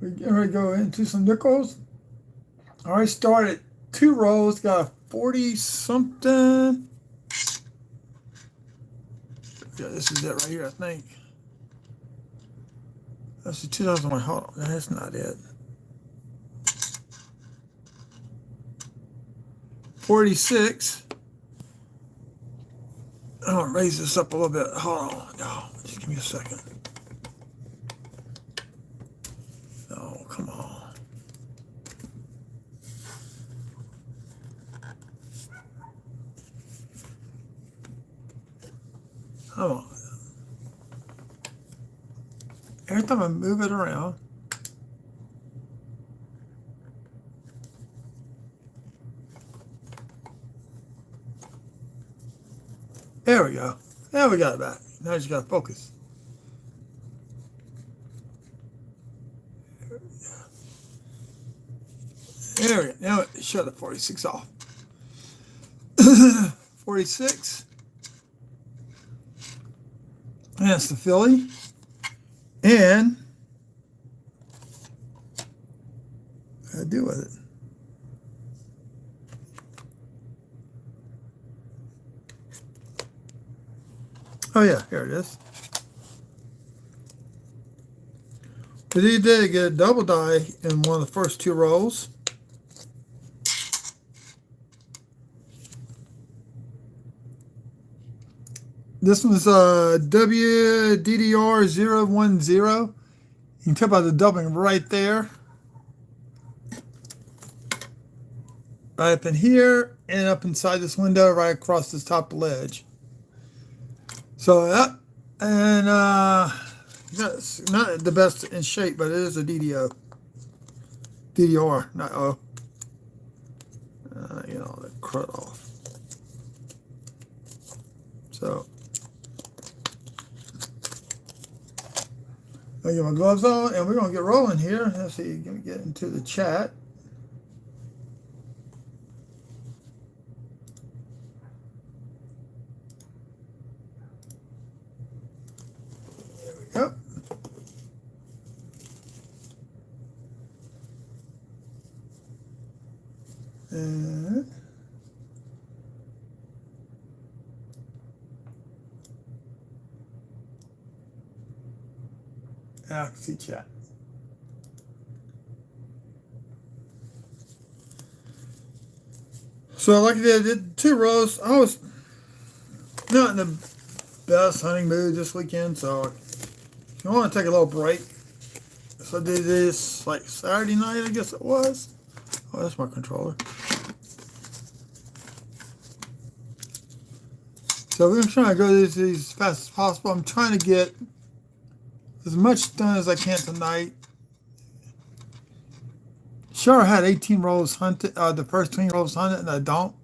We're getting ready to go into some nickels. I already started 2 rows, got a 40 something. Yeah, this is it right here, I think. That's the 2001. Hold on, that's not it. 46. I'm gonna raise this up a little bit. Hold on. No, just give me a second. Oh, come on. Come on. Every time I move it around, there we go. There we got it back. Now I just gotta focus. There we go. Now shut the 46 off. 46. That's the Philly. And what do I do with it? Oh yeah, here it is. But he did get a double die in one of the first 2 rows. This was WDDR010. You can tell by the doubling right there. Right up in here and up inside this window right across this top ledge. So that, and that's not the best in shape, but it is a DDO. DDR, not O. You know, the crud off. So I get my gloves on, and we're gonna get rolling here. Let's see, gonna get into the chat. There we go. And I can see chat. So like I did 2 rows. I was not in the best hunting mood this weekend, so if you want to take a little break, so I did this like Saturday night, I guess it was. Oh, that's my controller. So we're trying to go these as fast as possible. I'm trying to get as much done as I can tonight. Sure, I had 18 rows hunted, the first 20 rows hunted, and I don't.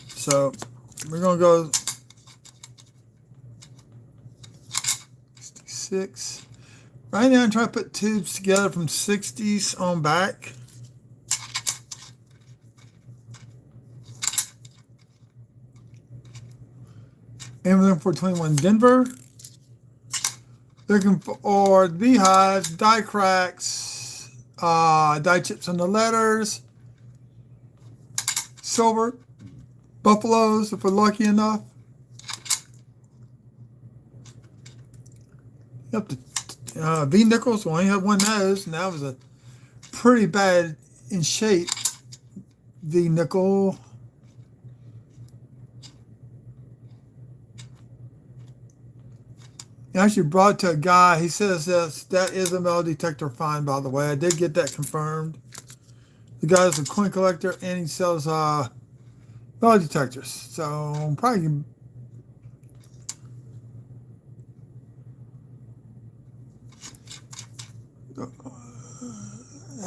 So we're gonna go 66. Right now I'm trying to put tubes together from 60s on back. And we're looking for 21 Denver. Looking for beehives, die cracks, die chips on the letters, silver, buffaloes if we're lucky enough. Up to V nickels. We only have one of those, and that was a pretty bad in shape V nickel. I actually brought it to a guy. He says that is a metal detector find, by the way. I did get that confirmed. The guy's a coin collector, and he sells metal detectors. So I'm probably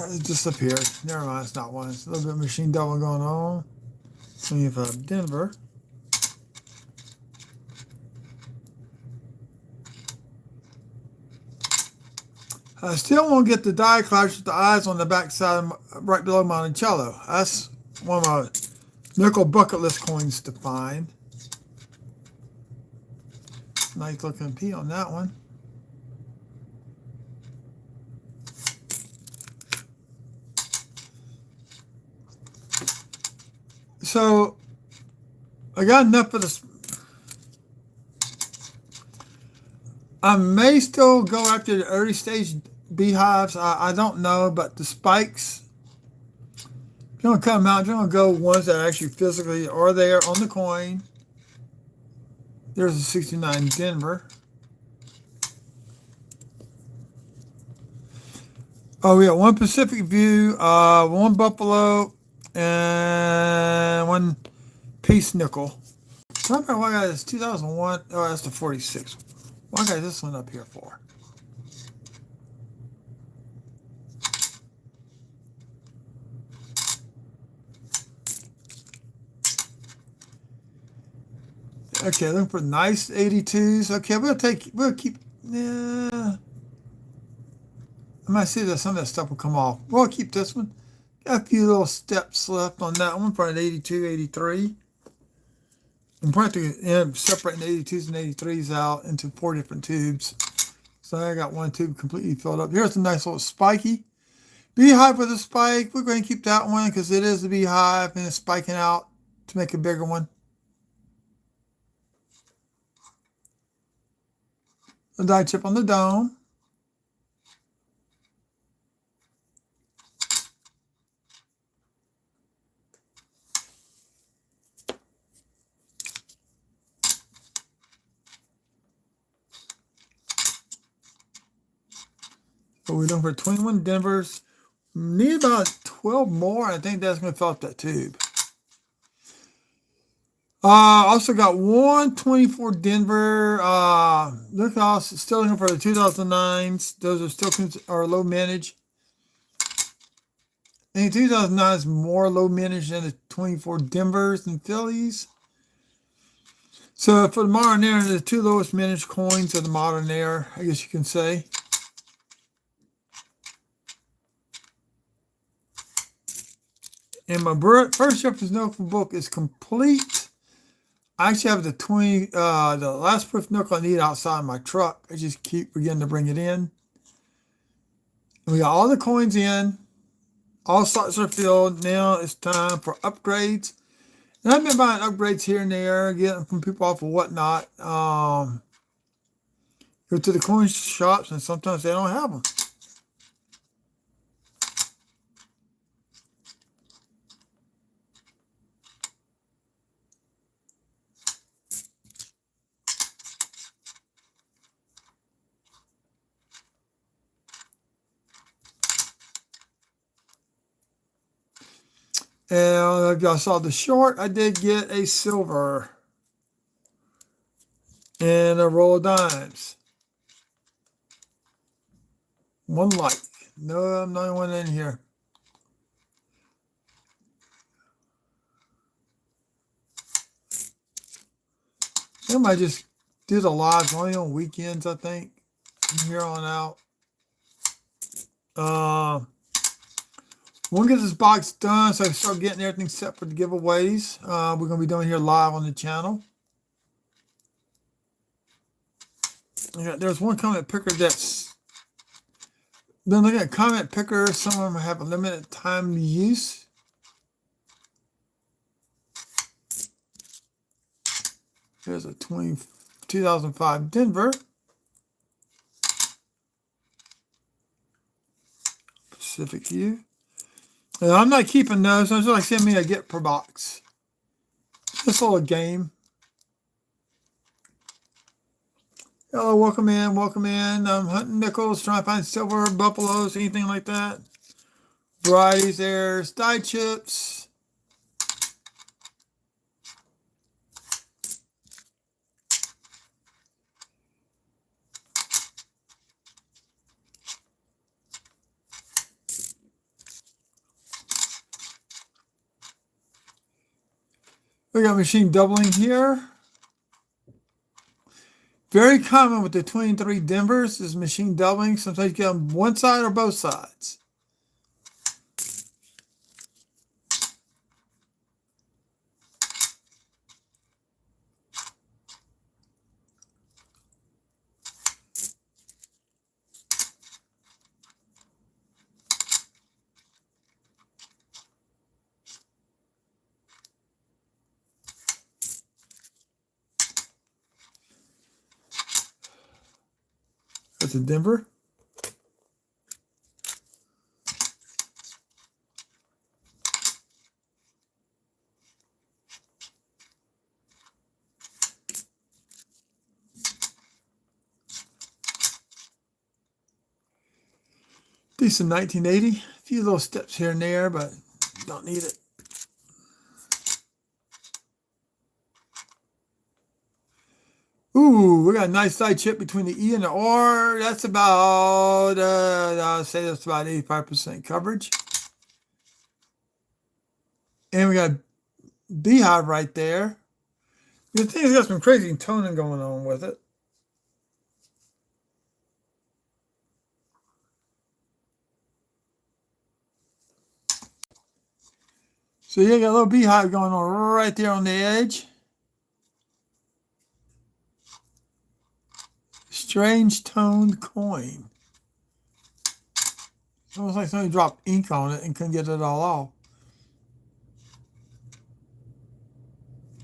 it disappeared. Never mind, it's not one. It's a little bit of machine double going on. 25 Denver. I still won't get the die clash with the eyes on the back side, right below Monticello. That's one of my nickel bucket list coins to find. Nice looking P on that one. So I got enough of this. I may still go after the early stage beehives. I don't know, but the spikes, if you're going to cut them out, you're going to go ones that actually physically are there on the coin. There's a 69 Denver. Oh, we got one Pacific View, one Buffalo, and one Peace Nickel. Remember what I got this 2001? Oh, that's the 46. What I got this one up here for? Okay, looking for nice 82s. Okay, we'll keep, yeah. I might see that some of that stuff will come off. We'll keep this one. Got a few little steps left on that one for an 82, 83. I'm practically separating the 82s and 83s out into 4 different tubes. So I got one tube completely filled up. Here's a nice little spiky. Beehive with a spike. We're going to keep that one because it is a beehive and it's spiking out to make a bigger one. The die chip on the dome. So we're looking for 21 Denvers. Need about 12 more. I think that's going to fill up that tube. Also got 124 Denver. Look, also still looking for the 2009s. Those are still are low mintage. I think 2009 is more low mintage than the 24 Denvers and Phillies. So for the modern era, the 2 lowest mintage coins of the modern era, I guess you can say. And my first Jefferson Nickel book is complete. I actually have the last proof nickel I need outside my truck. I just keep forgetting to bring it in. And we got all the coins in. All slots are filled. Now it's time for upgrades. And I've been buying upgrades here and there, getting from people off of whatnot. Go to the coin shops, and sometimes they don't have them. And if y'all saw the short, I did get a silver and a roll of dimes. One light. No, I'm not one in here. I might just do the lives only on weekends, I think, from here on out. We'll get this box done so I can start getting everything set for the giveaways. We're going to be doing here live on the channel. Yeah, there's one comment picker that's been looking at comment pickers. Some of them have a limited time use. There's a 2005 Denver. Pacific View. And I'm not keeping those. I'm just like send me a get per box. This little game. Hello, welcome in, welcome in. I'm hunting nickels, trying to find silver, buffaloes, anything like that. Varieties there, die chips. We got machine doubling here. Very common with the 23 Denvers is machine doubling. Sometimes you get on one side or both sides. That's a Denver. Decent 1980. A few little steps here and there, but don't need it. Ooh, we got a nice side chip between the E and the R. That's about, I'll say that's about 85% coverage. And we got Beehive right there. The thing's got some crazy toning going on with it. So you got a little beehive going on right there on the edge. Strange toned coin. Almost like somebody dropped ink on it and couldn't get it all off.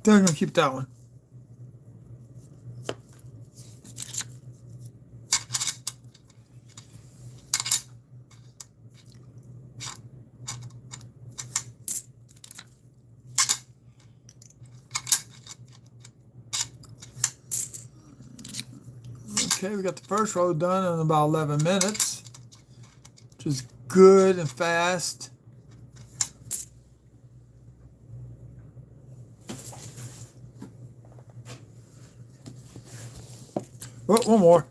They're going to keep that one. Okay, we got the first row done in about 11 minutes, which is good and fast. Oh, one more.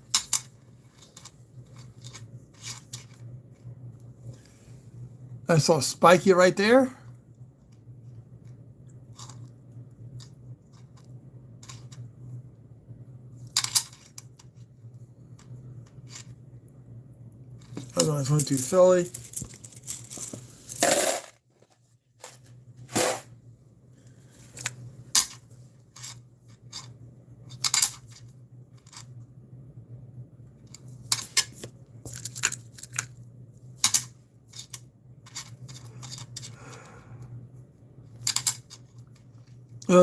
I saw Spiky right there. Other one's 22 Philly.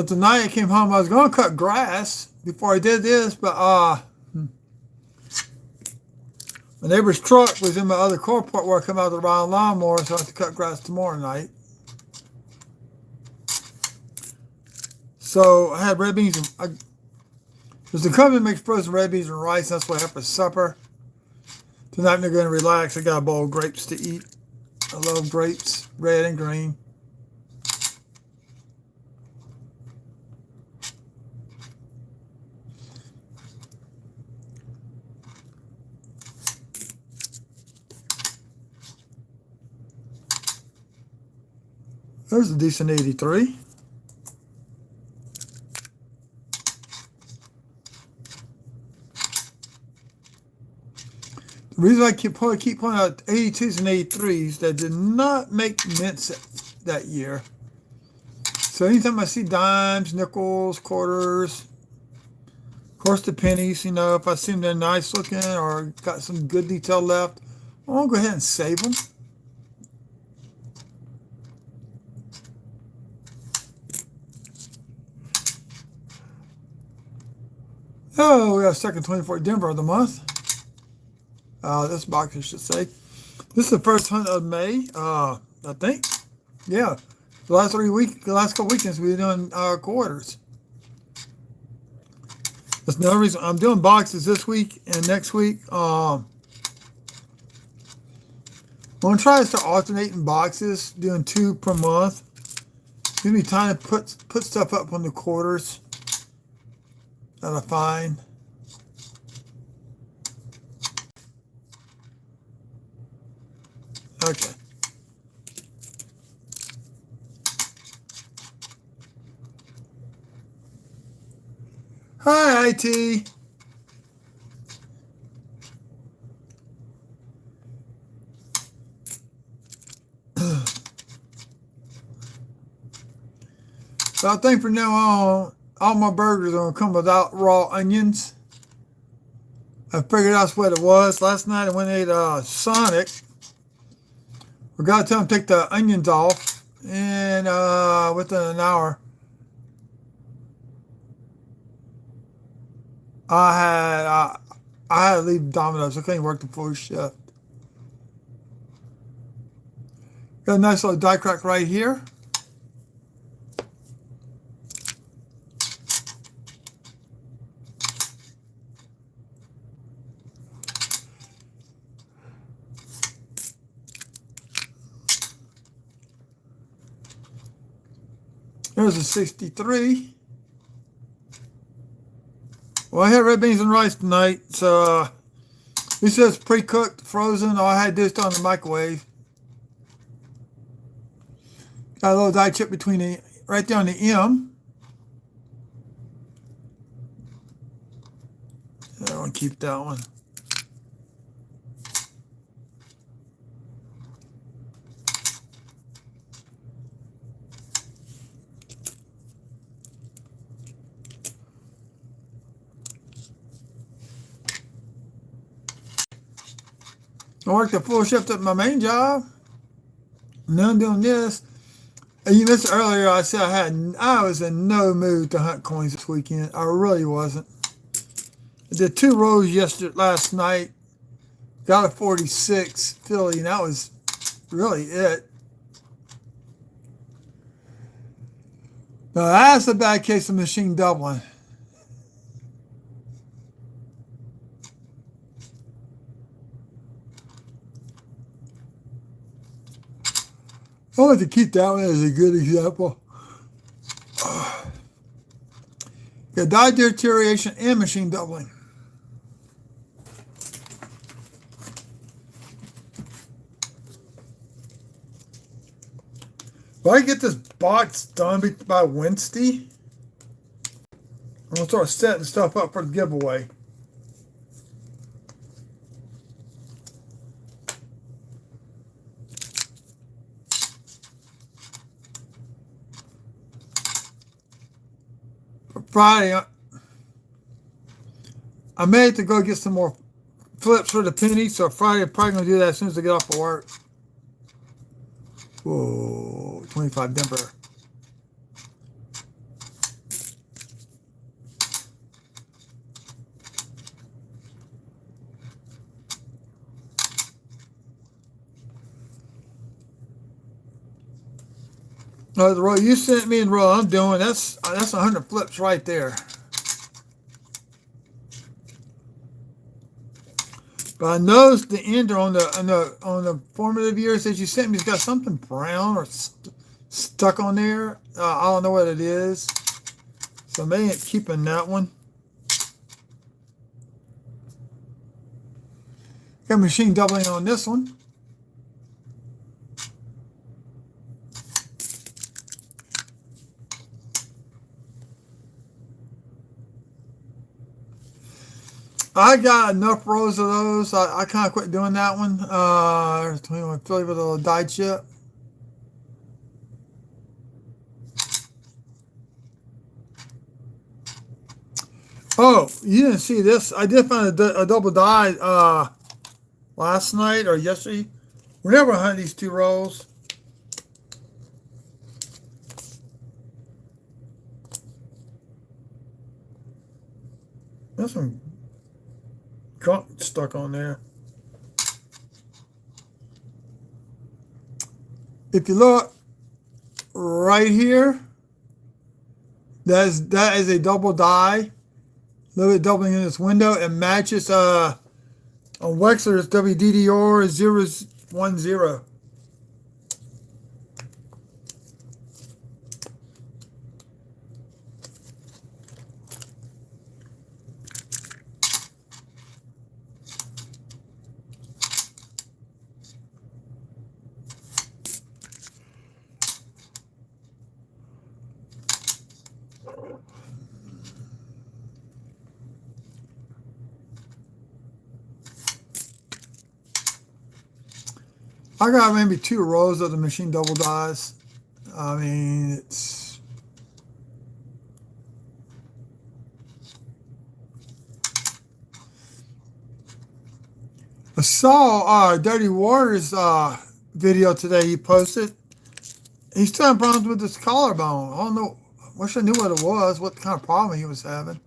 Tonight I came home. I was going to cut grass before I did this, but my neighbor's truck was in my other carport where I come out of the round lawnmower, so I have to cut grass tomorrow night. So I had red beans. There's a company that makes frozen red beans and rice. That's what I have for supper. Tonight I'm going to relax. I got a bowl of grapes to eat. I love grapes, red and green. There's a decent 83. The reason I keep pointing out 82s and 83s that did not make mints that year. So anytime I see dimes, nickels, quarters, of course the pennies, you know, if I see them they're nice looking or got some good detail left, I'll go ahead and save them. Oh, we got second 24 Denver of the month. This box, I should say. This is the first hunt of May, I think. Yeah, the last couple weekends we've been doing quarters. That's another reason I'm doing boxes this week and next week. I'm gonna try to start alternating boxes, doing 2 per month. Give me time to put stuff up on the quarters that I find. Okay. Hi, IT. So I think from now on, all my burgers are going to come without raw onions. I figured that's what it was. Last night I went and ate Sonic. Forgot to tell them to take the onions off. And within an hour, I I had to leave Domino's. I couldn't work the full shift. Got a nice little die crack right here. There's a 63. Well, I had red beans and rice tonight, so this is pre-cooked, frozen. All I had to do is throw in the microwave. Got a little die chip between the right there on the M. I want to keep that one. I worked a full shift at my main job. Now I'm doing this. And you missed earlier, I said I was in no mood to hunt coins this weekend. I really wasn't. I did 2 rows last night. Got a 46 Philly, and that was really it. Now that's a bad case of machine doubling. I like to keep that one as a good example. Got die deterioration and machine doubling. If I get this box done by Wednesday, I'm going to start setting stuff up for the giveaway. Friday, I may have to go get some more flips for the penny, so Friday I'm probably going to do that as soon as I get off of work. Whoa, 25 Denver. The roll you sent me and roll I'm doing, that's 100 flips right there. But I noticed the ender on the formative years that you sent me has got something brown or stuck on there. I don't know what it is, so maybe it's keeping that one. Got machine doubling on this one. I got enough rows of those. I kind of quit doing that one. There's 21 Philly with a little die chip. Oh, you didn't see this? I did find a double die last night or yesterday. We're never hunting these 2 rows. That's some gunk stuck on there. If you look right here, that is a double die. A little bit doubling in this window. It matches on Wexler's WDDR 010. I got maybe 2 rows of the machine double dies. I mean, it's I saw Dirty Waters video today he posted. He's still having problems with his collarbone. I don't know. I wish I knew what it was, what kind of problem he was having.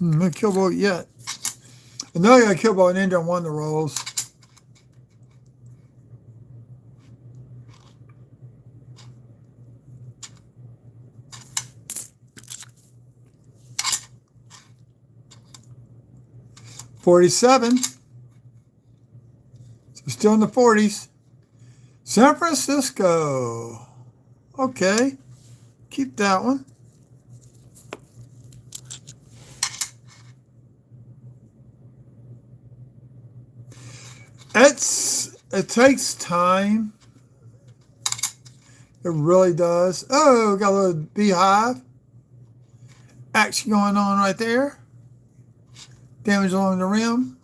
No kill boat yet. I know I got a kill boat and India on one of the rolls. $47. So still in the 40s. San Francisco. Okay. Keep that one. It takes time. It really does. Oh, got a little beehive action going on right there. Damage along the rim.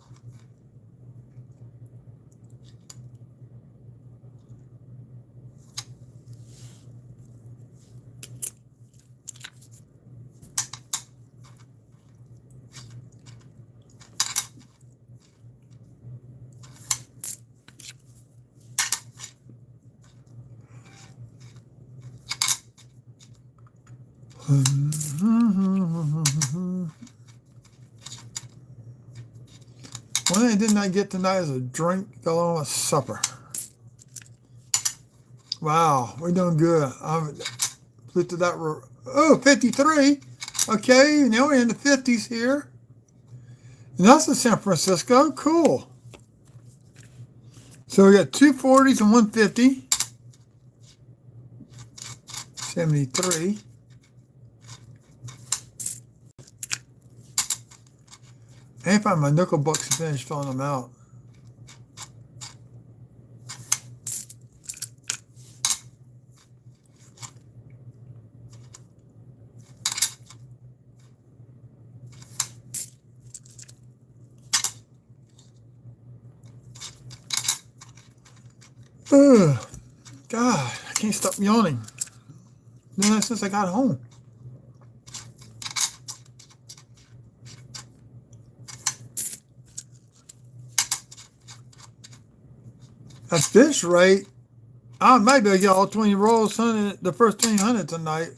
One thing I did not get tonight is a drink along with supper. Wow, we're doing good. I've lifted that. Oh, 53. Okay, now we're in the 50s here. And that's in San Francisco. Cool. So we got two 40s and 150. 73. I can't find my nickel books to finish filling them out. Ugh. God, I can't stop yawning. Been that since I got home. At this rate, I might be able to get all 20 rolls done the first 300 tonight.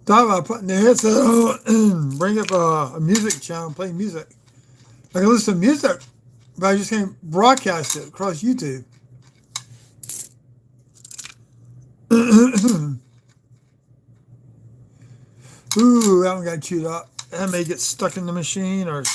Thought about putting the headset on and bring up a music channel, play music. I can listen to music, but I just can't broadcast it across YouTube. Ooh, that one got chewed up. That may get stuck in the machine or...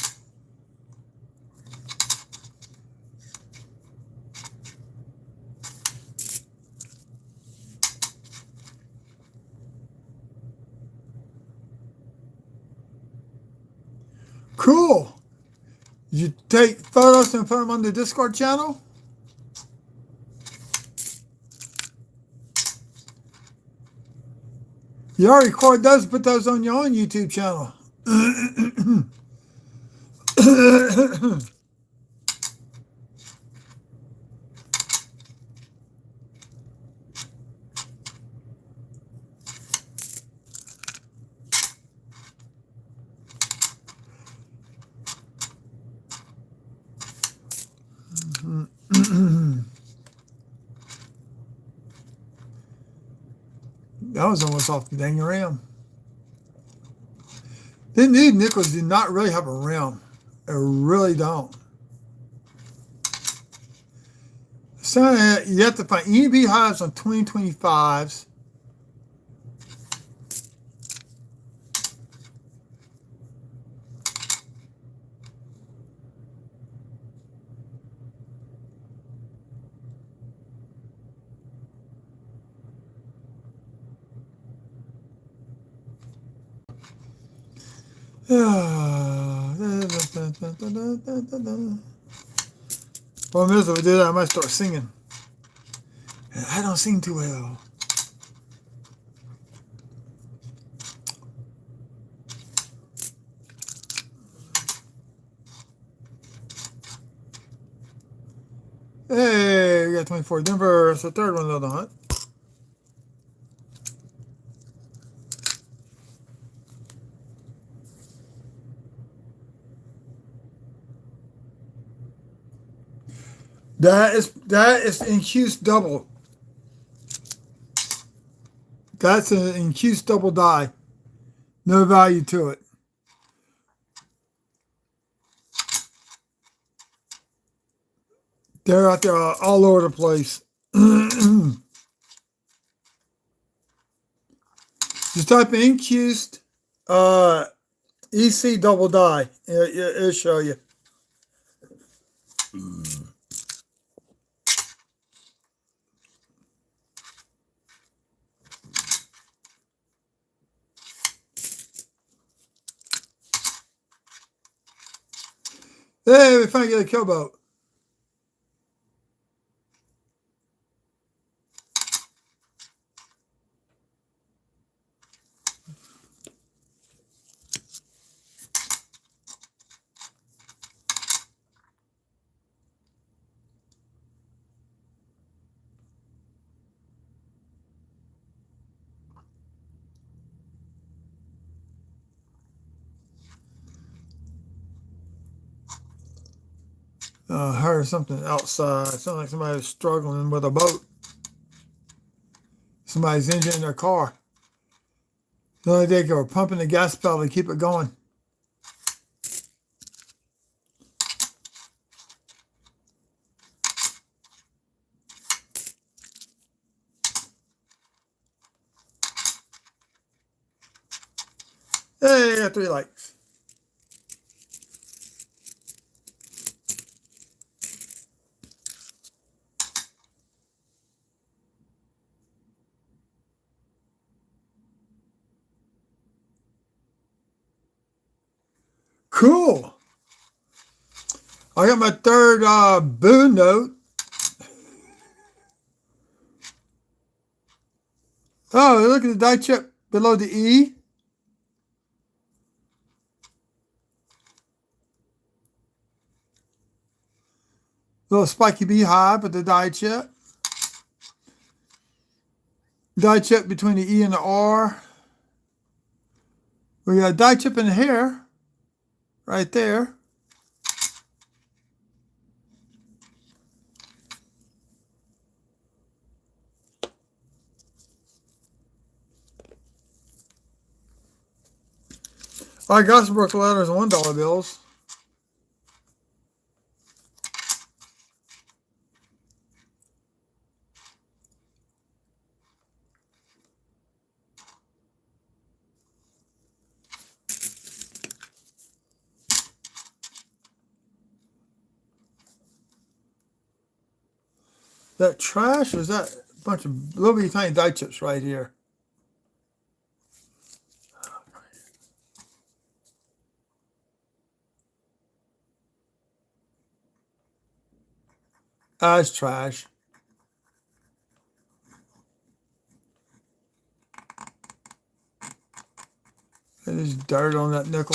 Cool. You take photos and put them on the Discord channel? You already record those, put those on your own YouTube channel. That was almost off the dang rim. These nickels do not really have a rim. They really don't. So you have to find any beehives on 2025s. Well, if I do that, I might start singing. I don't sing too well. Hey, we got 24 Denver. It's the third one of the hunt. That is incused double. That's an incused double die. No value to it. They're out there all over the place. Just type in incused EC double die. It'll show you. Hey, we finally get a kill boat. I heard something outside. It sounded like somebody was struggling with a boat. Somebody's engine in their car. The other day they were pumping the gas pedal to keep it going. Hey, I got 3 likes. Cool. I got my 3rd Boone note. Oh, look at the die chip below the E. Little spiky beehive with the die chip. Die chip between the E and the R. We got a die chip in the hair. Right there. I got some Brooklyn letters and $1 bills. That trash, or is that a bunch of little bitty tiny die chips right here? That's trash. There's dirt on that nickel.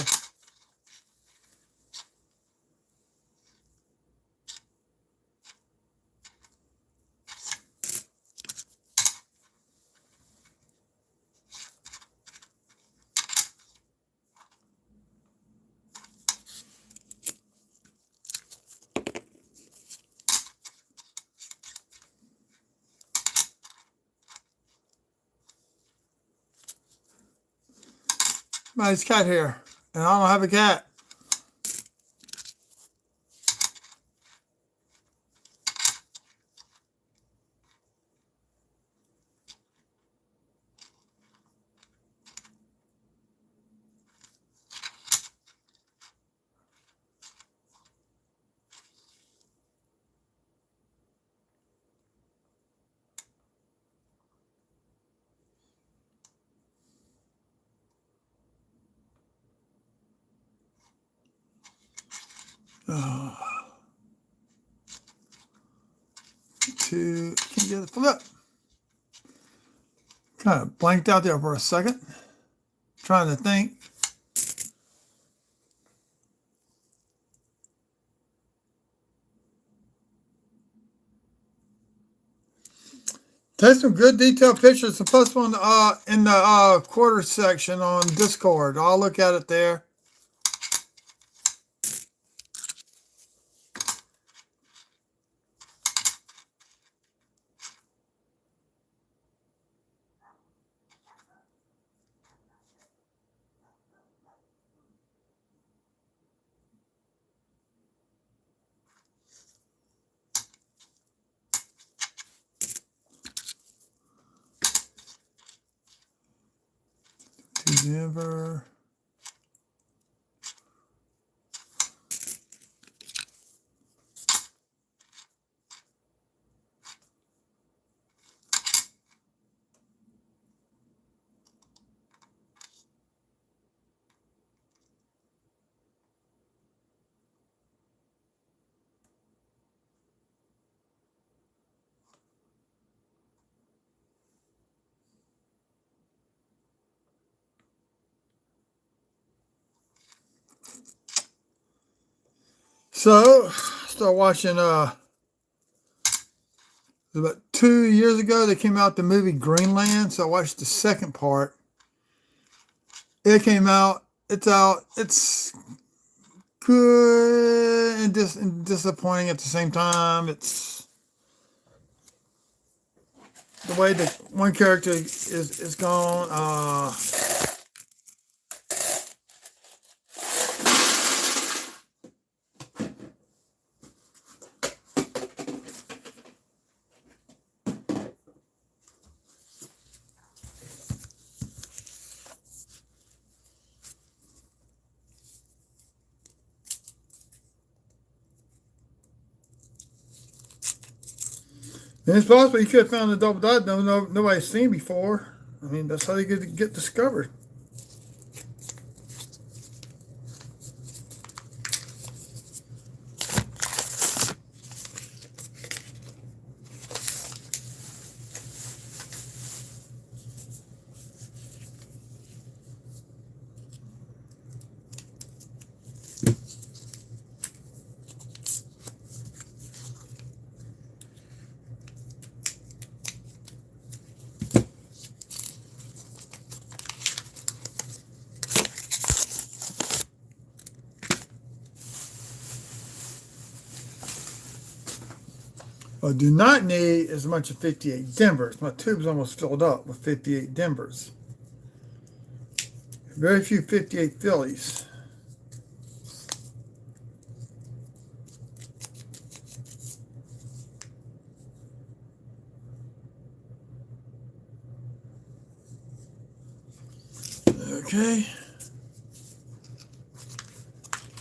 Nice cat hair, and I don't have a cat. Can't get it flip. Kind of blanked out there for a second. Trying to think. Take some good detailed pictures and post one in the quarter section on Discord. I'll look at it there. Denver. So, started watching, about 2 years ago, they came out the movie Greenland, so I watched the second part. It came out, it's out, it's good and disappointing at the same time. It's the way that one character is gone. And it's possible you could have found a double dot nobody's seen before. I mean, that's how they get discovered. What I do not need as much of 58 Denvers. My tube's almost filled up with 58 Denvers. Very few 58 Phillies. Okay.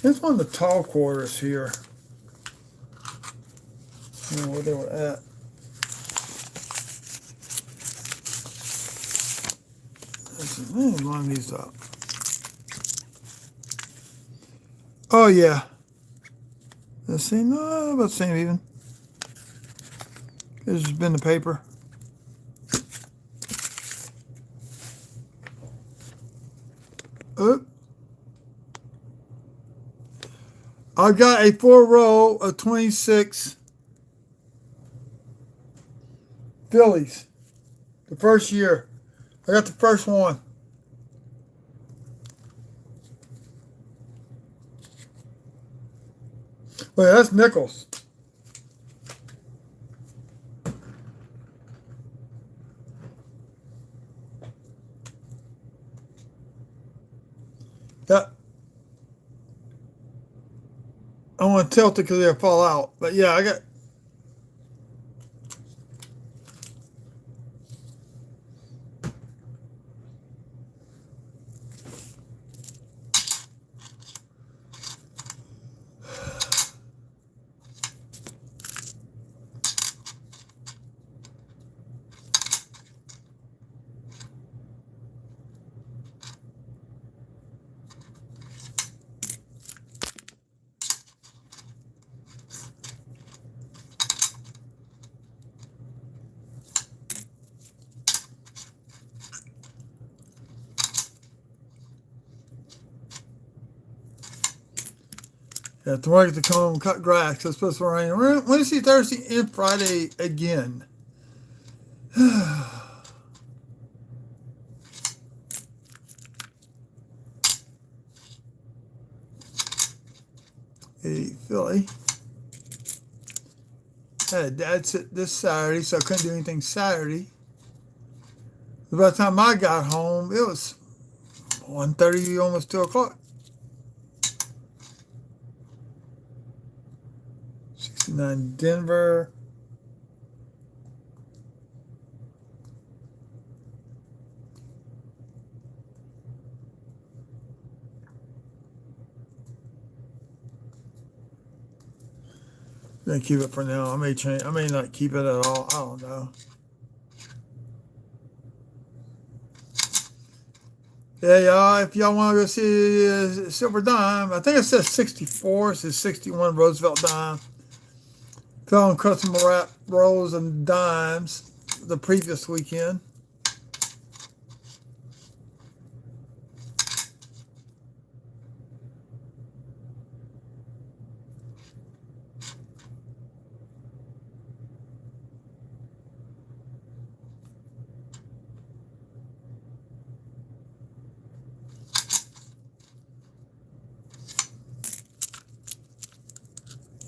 Here's one of the tall quarters here. I don't know where they were at. Let me line these up. Oh yeah. Let's see, no, about the same even. This has been the paper. Oh. I've got a 4-row of 26 Phillies. The first year. I got the first one. Wait, that's Nichols. That I want to tilt it because they'll fall out. But yeah, I got. Yeah, tomorrow I get to come home and cut grass 'cause it's supposed to rain. Wednesday, Thursday, and Friday again. 80 Philly. Dad's it this Saturday, so I couldn't do anything Saturday. By the time I got home, it was 1:30, almost 2 o'clock. 69 Denver. gonna keep it for now. I may change. I may not keep it at all. I don't know. Yeah, y'all. If y'all want to go see Silver Dime, I think it says 64. It says 61 Roosevelt Dime. Fell on custom wrap rolls and dimes the previous weekend.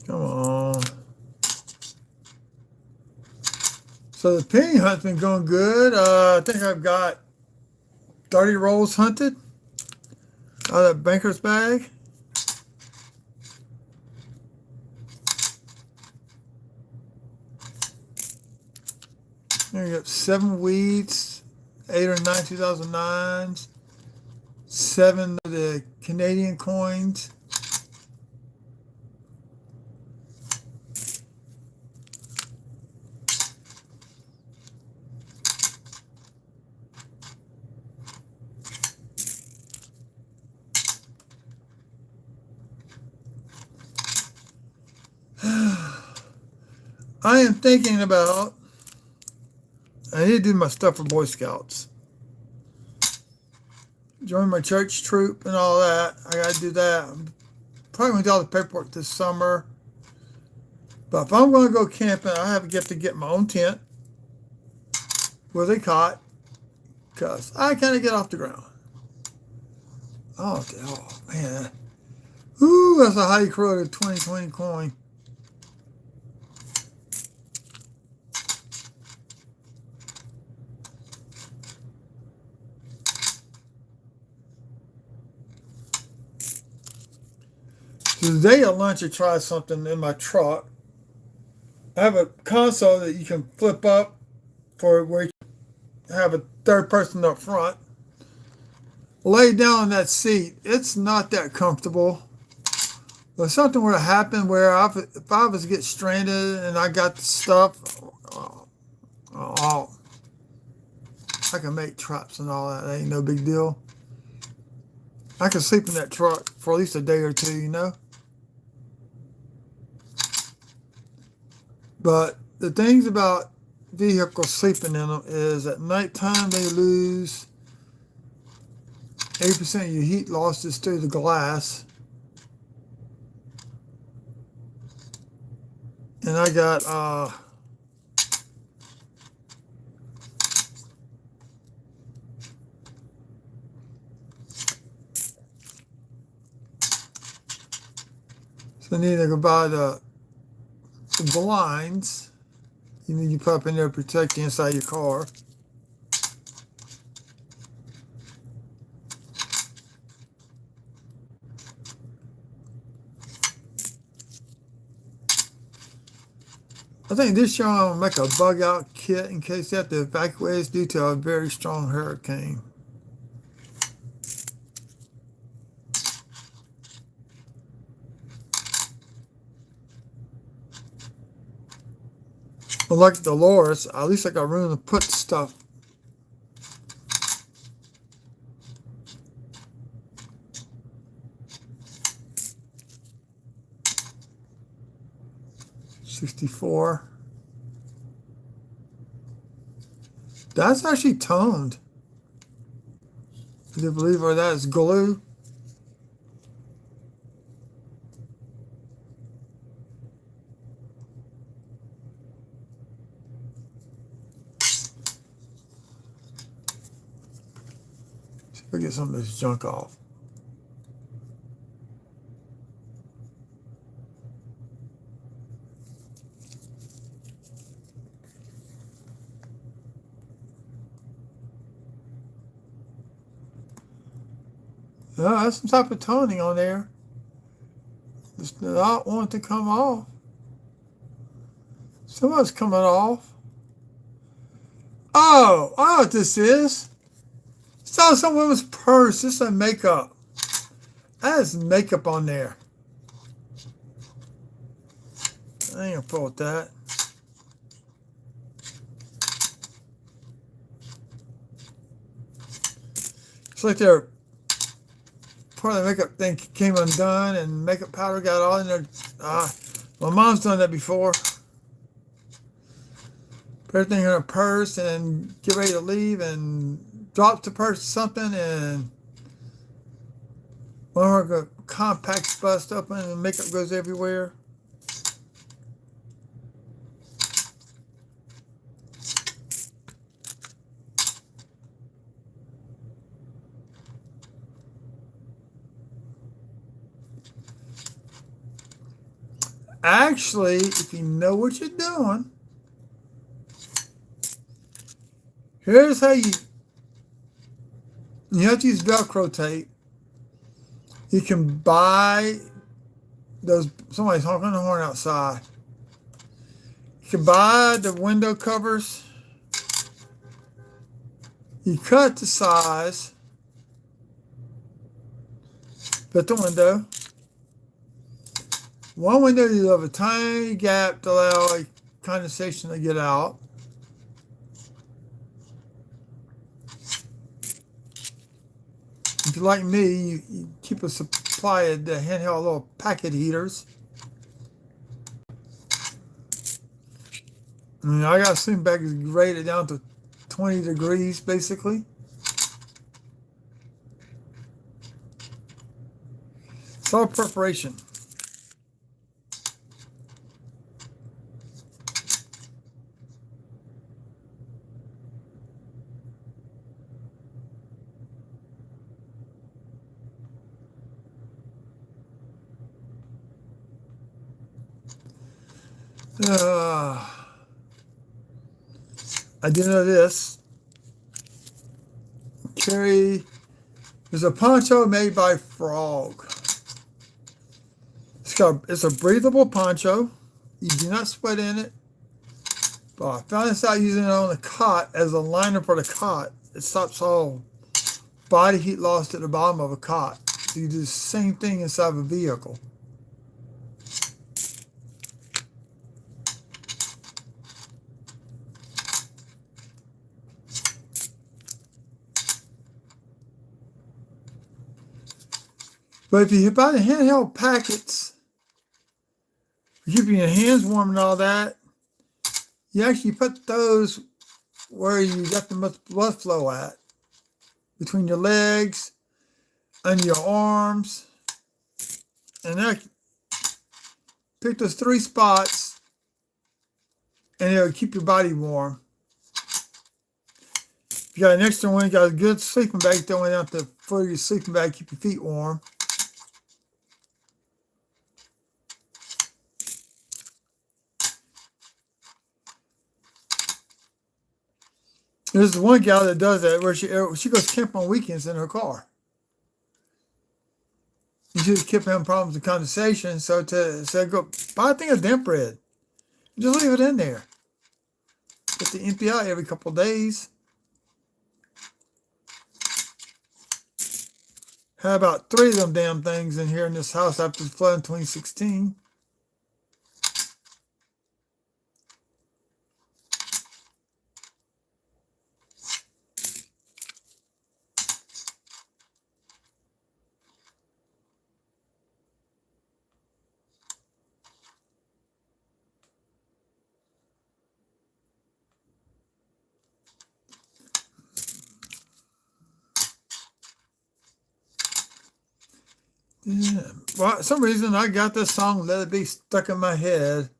Come on. So the penny hunt's been going good. I think I've got 30 rolls hunted out of that banker's bag. There you go. 7 weeds, 8 or 9 2009s, 7 of the Canadian coins. I am thinking about, I need to do my stuff for Boy Scouts. Join my church troop and all that. I got to do that. I'm probably going to do all the paperwork this summer. But if I'm going to go camping, I have to get my own tent with a cot because I kind of get off the ground. Oh man. Ooh, that's a highly corroded 2020 coin. Today at lunch, I tried something in my truck. I have a console that you can flip up for where you have a third person up front. Lay down on that seat. It's not that comfortable. But something were to happen where if I was to get stranded and I got the stuff, I can make traps and all that. That ain't no big deal. I can sleep in that truck for at least a day or two, you know? But the things about vehicles sleeping in them is at nighttime they lose 80% of your heat loss is through the glass. And I got so I need to go buy the blinds. You need to put up in there to protect the inside of your car. I think this year I'm going to make a bug out kit in case you have to evacuate us due to a very strong hurricane. Well, like Dolores, at least I got room to put stuff. $64. That's actually toned. Do you believe or that is glue? See if I get some of this junk off. No, that's some type of toning on there. Just not want to come off. Someone's coming off. Oh, I know what this is. It's on some woman's purse. This is makeup. That is makeup on there. I ain't gonna fool with that. It's like their part of the makeup thing came undone and makeup powder got all in there. My mom's done that before. Put everything in her purse and get ready to leave and drops the purse or something and one of her compacts bust open and makeup goes everywhere. Actually, if you know what you're doing, here's how you have to use Velcro tape. You can buy those, somebody's honking the horn outside. You can buy the window covers. You cut the size, put the window. One window you have a tiny gap to allow condensation to get out. If you're like me, you keep a supply of the handheld little packet heaters. I got sleeping bags rated down to 20 degrees, basically. It's all preparation. I do know this. There's a poncho made by Frog. It's a breathable poncho. You do not sweat in it. But I found this out using it on the cot as a liner for the cot. It stops all body heat lost at the bottom of a cot. So you do the same thing inside of a vehicle. But if you buy the handheld packets, keeping your hands warm and all that, you actually put those where you got the most blood flow at. Between your legs, under your arms, and then pick those 3 spots and it'll keep your body warm. If you got an extra one, you got a good sleeping bag, throw it out the foot of your sleeping bag, keep your feet warm. There's one gal that does that where she goes camp on weekends in her car. And she was keeping having problems with condensation, so go buy a thing of damp bread. Just leave it in there. Get the empty out every couple of days. Had about 3 of them damn things in here in this house after the flood in 2016. Yeah. Well, for some reason I got this song Let It Be stuck in my head.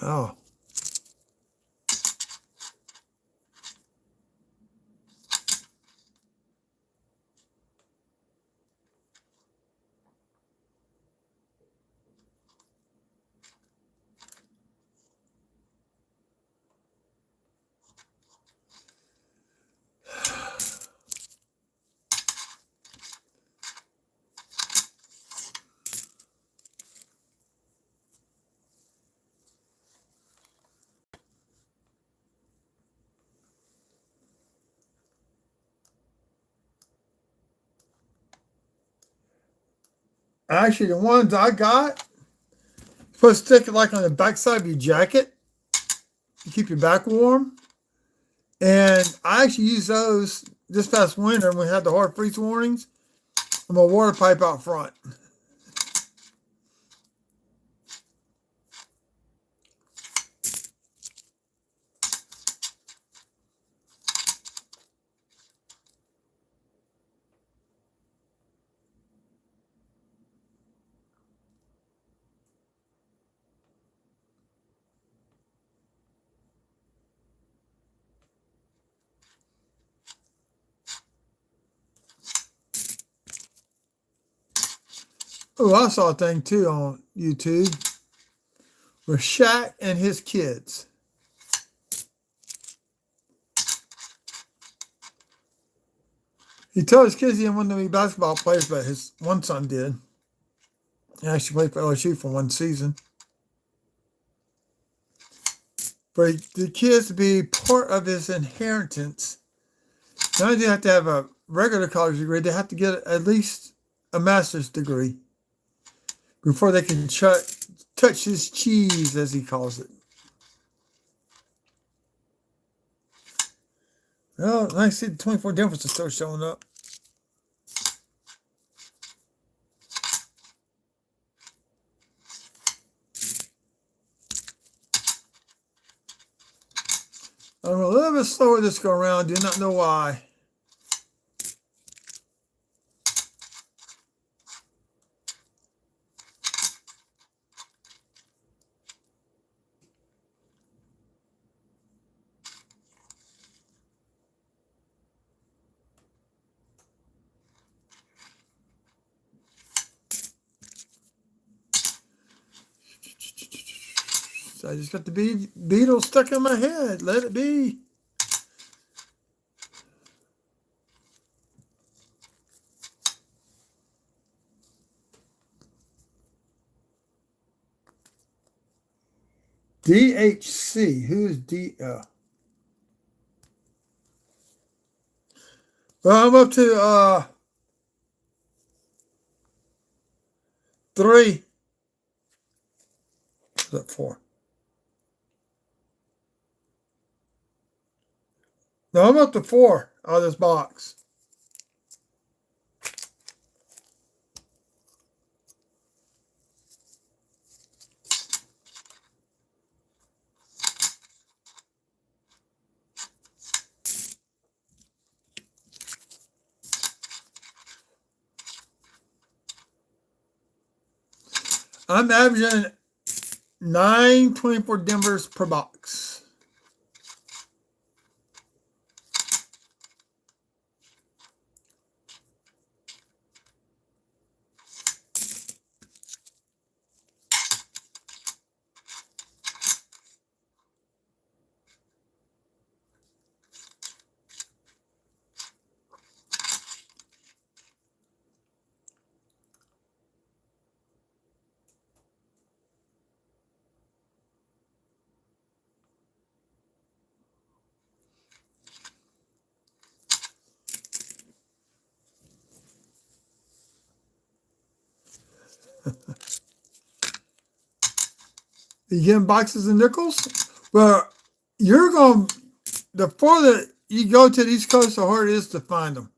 Oh. Actually, the ones I got, supposed to stick it like on the backside of your jacket to keep your back warm. And I actually used those this past winter when we had the hard freeze warnings on my water pipe out front. Oh, I saw a thing too on YouTube with Shaq and his kids. He told his kids he didn't want them to be basketball players, but his one son did. He actually played for LSU for one season. For the kids to be part of his inheritance, not only do they have to have a regular college degree, they have to get at least a master's degree before they can touch his cheese, as he calls it. Well, nice to see the 24 Denvers are still showing up. I'm a little bit slower this go around. Do not know why. So I just got the Beatles stuck in my head. Let it be. DHC. Who's D? Well, I'm up to 3. What's that 4? No, I'm up to 4 out of this box. I'm averaging 9 24 Denvers per box. You getting boxes and nickels? Well, you're going, the farther you go to the East Coast, the harder it is to find them.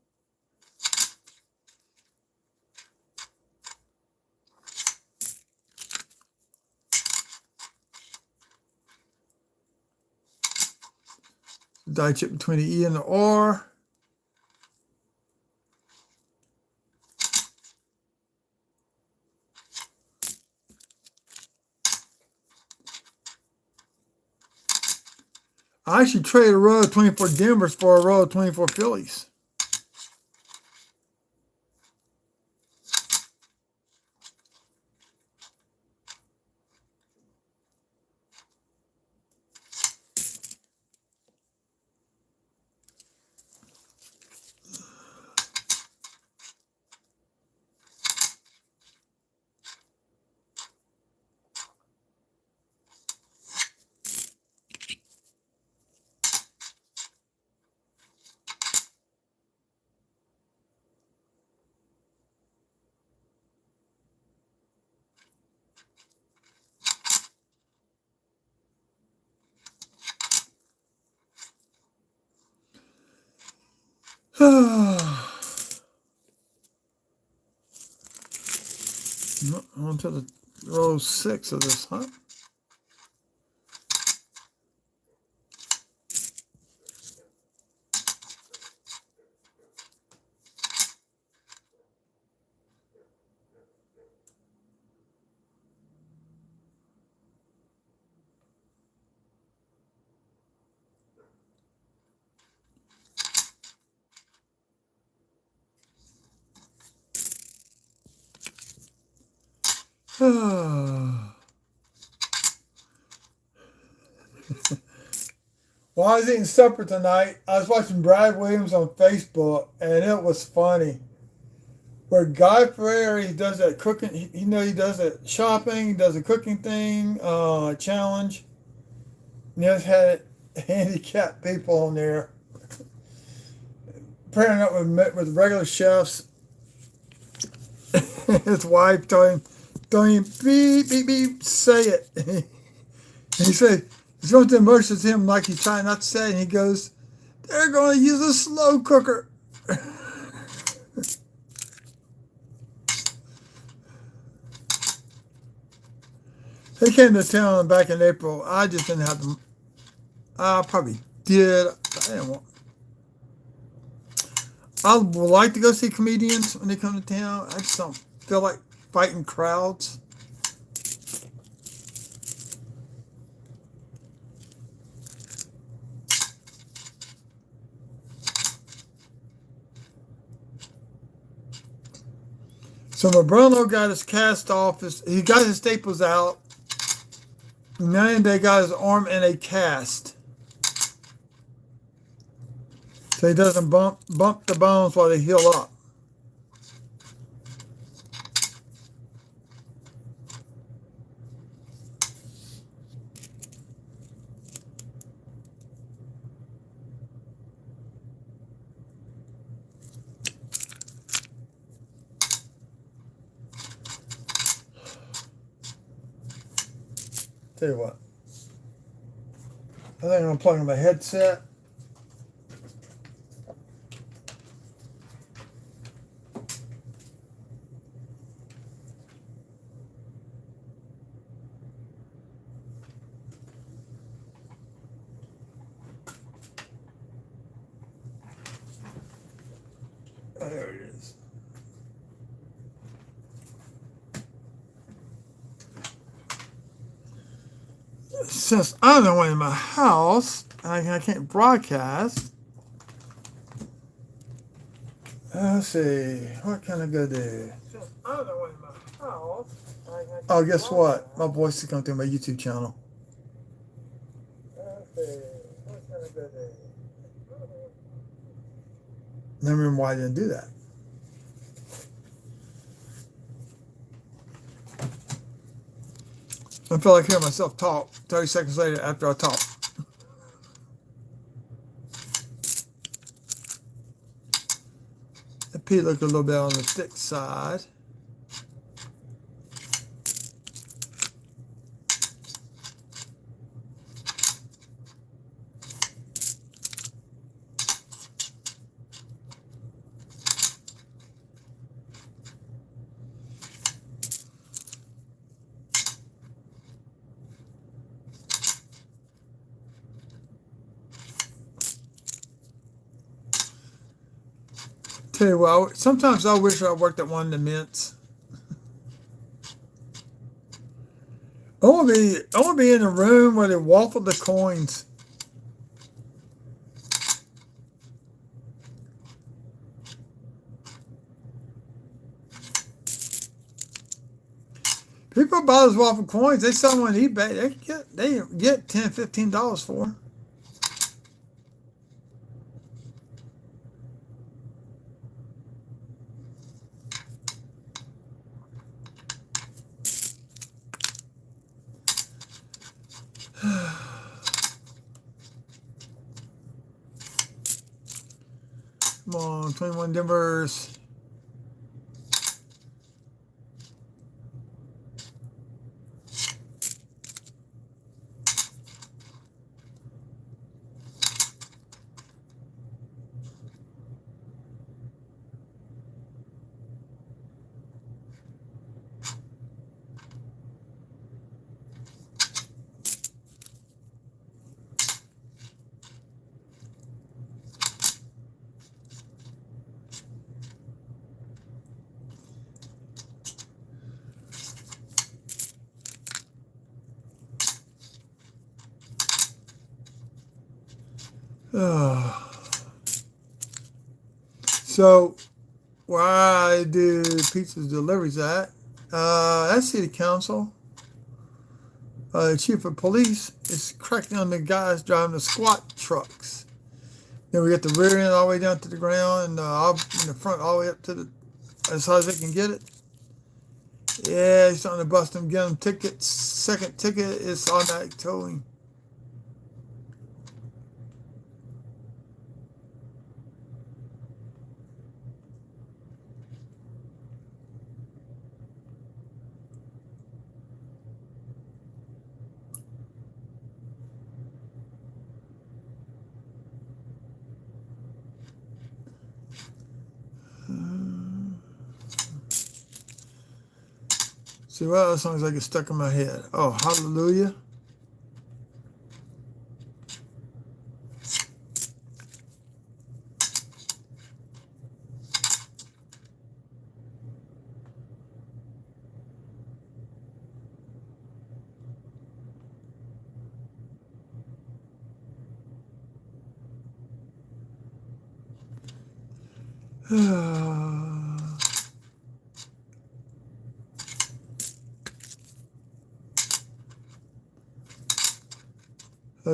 Die chip between the E and the R. I actually trade a row of 24 Denvers for a row of 24 Phillies. On to the row 6 of this, huh? While I was eating supper tonight, I was watching Brad Williams on Facebook, and it was funny. Where Guy Fieri, he does that cooking, he does that shopping, he does a cooking thing, challenge. And he just had handicapped people on there pairing up with regular chefs. His wife told him, beep, beep, beep, say it. And he said, he's going to motion to him like he's trying not to say it, and he goes, they're going to use a slow cooker. They came to town back in April. I just didn't have them. I probably did. I didn't want. I would like to go see comedians when they come to town. I just don't feel like fighting crowds. So my brother got his cast off. He got his staples out. And then they got his arm in a cast. So he doesn't bump the bones while they heal up. Tell you what, I think I'm gonna plug in my headset. Oh, there it is. Since I'm the one in my house, I can't broadcast. Let's see, what can I go do? Since I'm the one in my house, oh, guess what? My voice is coming through my YouTube channel. Let's see, what can I go do? Never remember why I didn't do that. I feel like hearing myself talk 30 seconds later after I talk. The P looked a little bit on the thick side. Tell you what, sometimes I wish I worked at one of the mints. I want to be in a room where they waffle the coins. People buy those waffle coins. They sell them on eBay. They get $10, $15 for them. Come on, 21 Denvers. So where I do pizza deliveries at, that's city council. The chief of police is cracking on the guys driving the squat trucks. Then we get the rear end all the way down to the ground, and in the front all the way up to the as high as they can get it. Yeah, he's starting to bust them, get them tickets. Second ticket is automatic towing. See, well, as long as I get stuck in my head. Oh, hallelujah.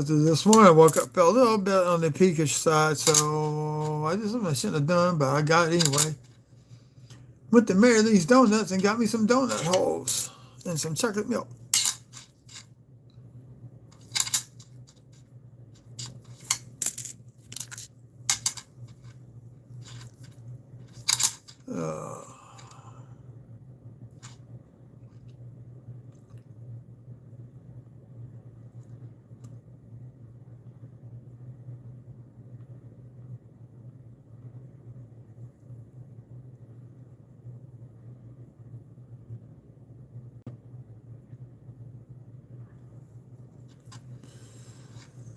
This morning I woke up, felt a little bit on the peakish side, so I shouldn't have done, but I got it anyway. Went to Mary Lee's Donuts and got me some donut holes and some chocolate milk.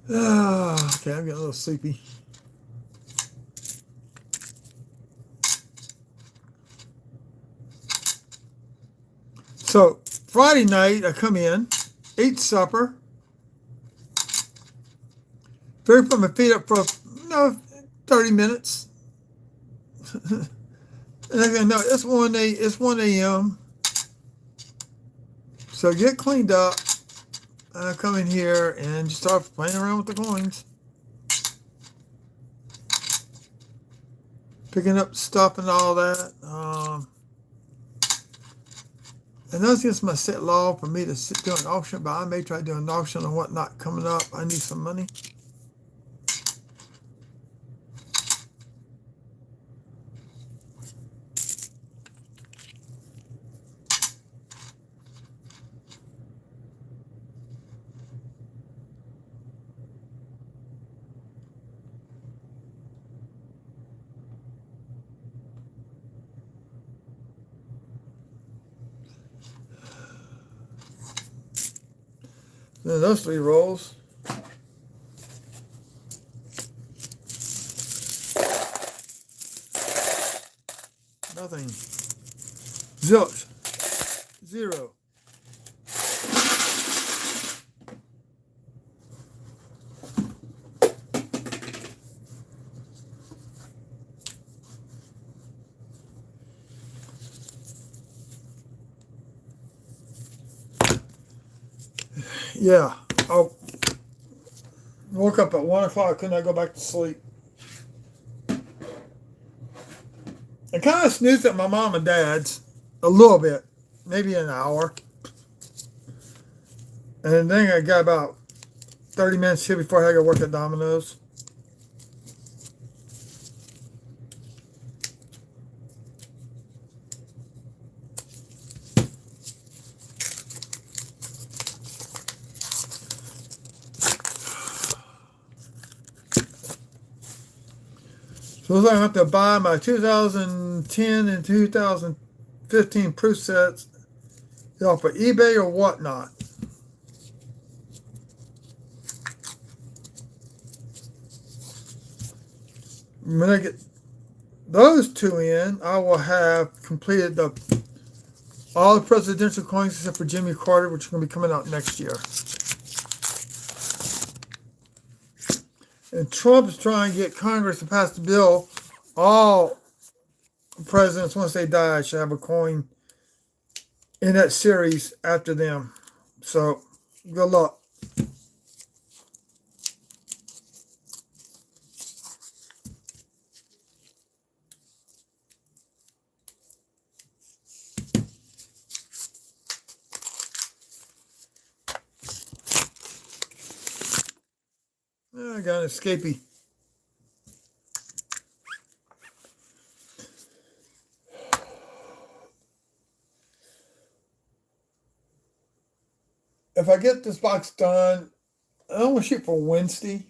Okay, I'm getting a little sleepy. So Friday night I come in, ate supper, put my feet up for 30 minutes. And I go, no, it's 1 a.m. So get cleaned up. And I come in here and just start playing around with the coins. Picking up stuff and all that. And that's against my set law for me to do an auction, but I may try doing an auction and whatnot coming up. I need some money. Then those 3 rolls. Nothing. Zilch. 0. Yeah, I woke up at 1 o'clock. Couldn't I go back to sleep? I kind of snoozed at my mom and dad's a little bit, maybe an hour. And then I got about 30 minutes here before I had to go work at Domino's. So I have to buy my 2010 and 2015 proof sets off of eBay or whatnot. When I get those 2 in, I will have completed all the presidential coins except for Jimmy Carter, which are going to be coming out next year. And Trump's trying to get Congress to pass the bill. All presidents, once they die, should have a coin in that series after them. So, good luck. I got an escapee. If I get this box done, I don't want to shoot for Wednesday.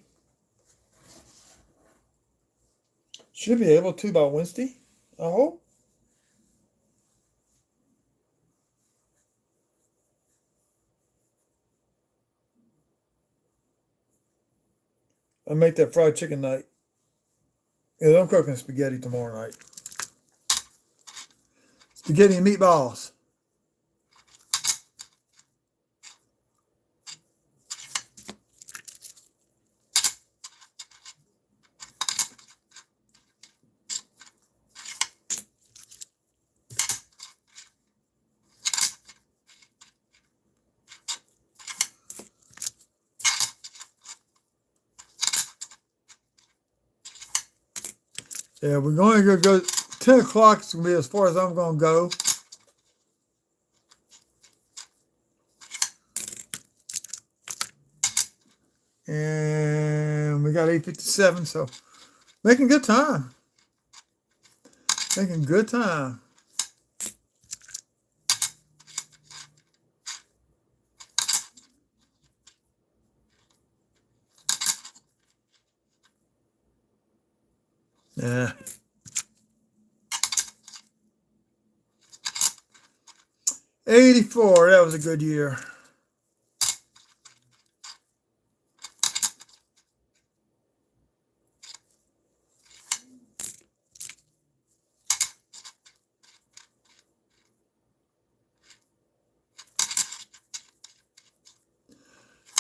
Should be able to by Wednesday, I hope. I'll make that fried chicken night. Yeah, I'm cooking spaghetti tomorrow night. Spaghetti and meatballs. Yeah, we're going to go 10 o'clock. It's going to be as far as I'm going to go. And we got 8:57, so making good time. Making good time. Yeah. '84, that was a good year.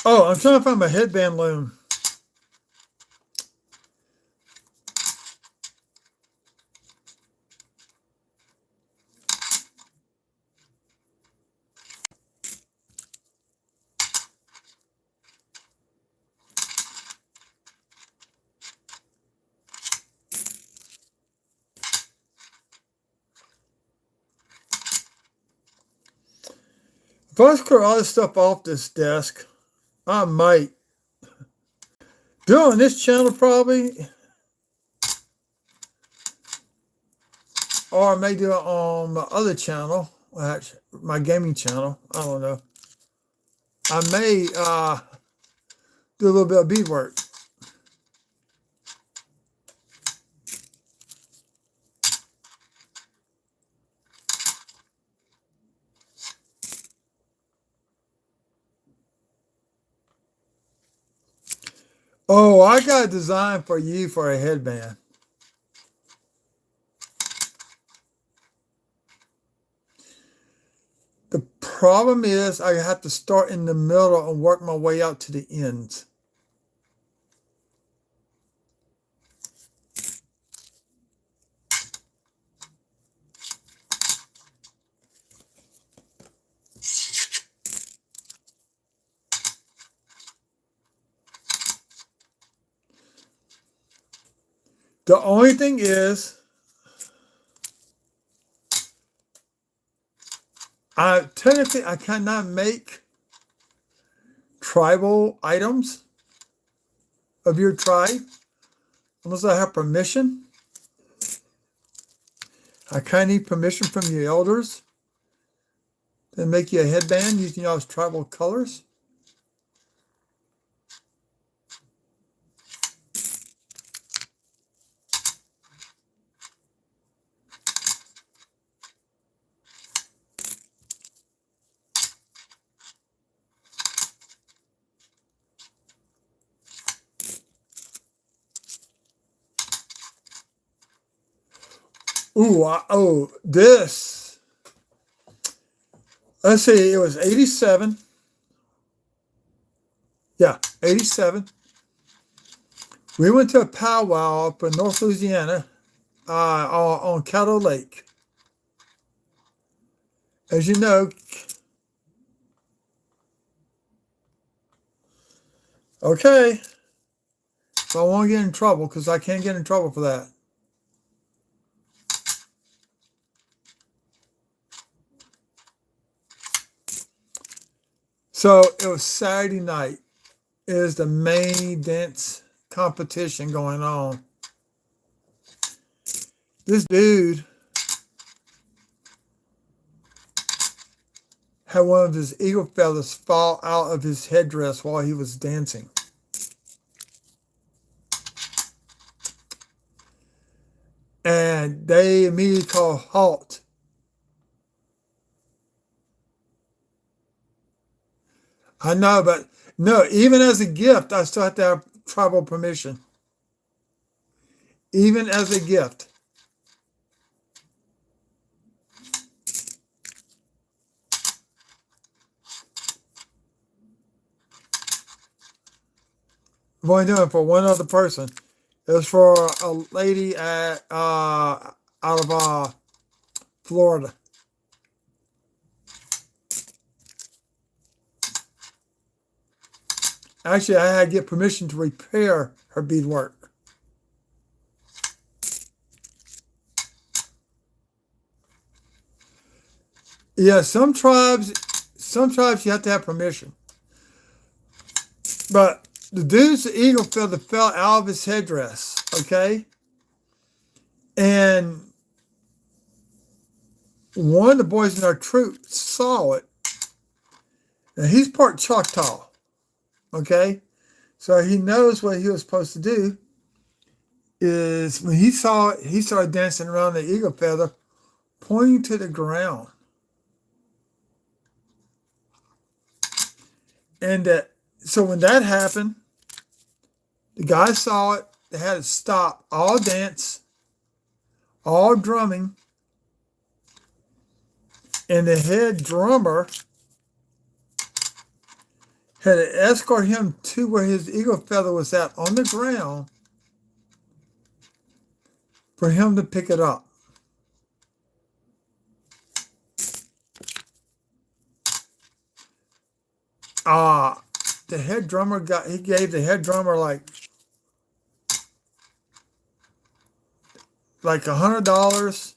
Oh, I'm trying to find my headband loom. If I just clear all this stuff off this desk, I might do it on this channel probably, or I may do it on my other channel, actually, my gaming channel. I don't know. I may do a little bit of beadwork. Oh, I got a design for you for a headband. The problem is I have to start in the middle and work my way out to the ends. The only thing is, technically I cannot make tribal items of your tribe unless I have permission. I kind of need permission from your elders to make you a headband using y'all's tribal colors. Ooh, this. Let's see, it was 87. Yeah, 87. We went to a powwow up in North Louisiana on Caddo Lake. As you know, okay, so I won't get in trouble because I can't get in trouble for that. So it was Saturday night. It was the main dance competition going on. This dude had one of his eagle feathers fall out of his headdress while he was dancing. And they immediately called halt. I know, but no, even as a gift, I still have to have tribal permission. Even as a gift. I'm only doing it for one other person. It was for a lady out of Florida. Actually, I had to get permission to repair her beadwork. Yeah, some tribes you have to have permission. But the dude's eagle feather fell out of his headdress, okay? And one of the boys in our troop saw it. And he's part Choctaw, okay? So he knows what he was supposed to do is when he saw it, he started dancing around the eagle feather, pointing to the ground. And so when that happened, the guys saw it. They had to stop all dance, all drumming, and the head drummer had to escort him to where his eagle feather was at on the ground for him to pick it up. The head drummer he gave the head drummer like $100,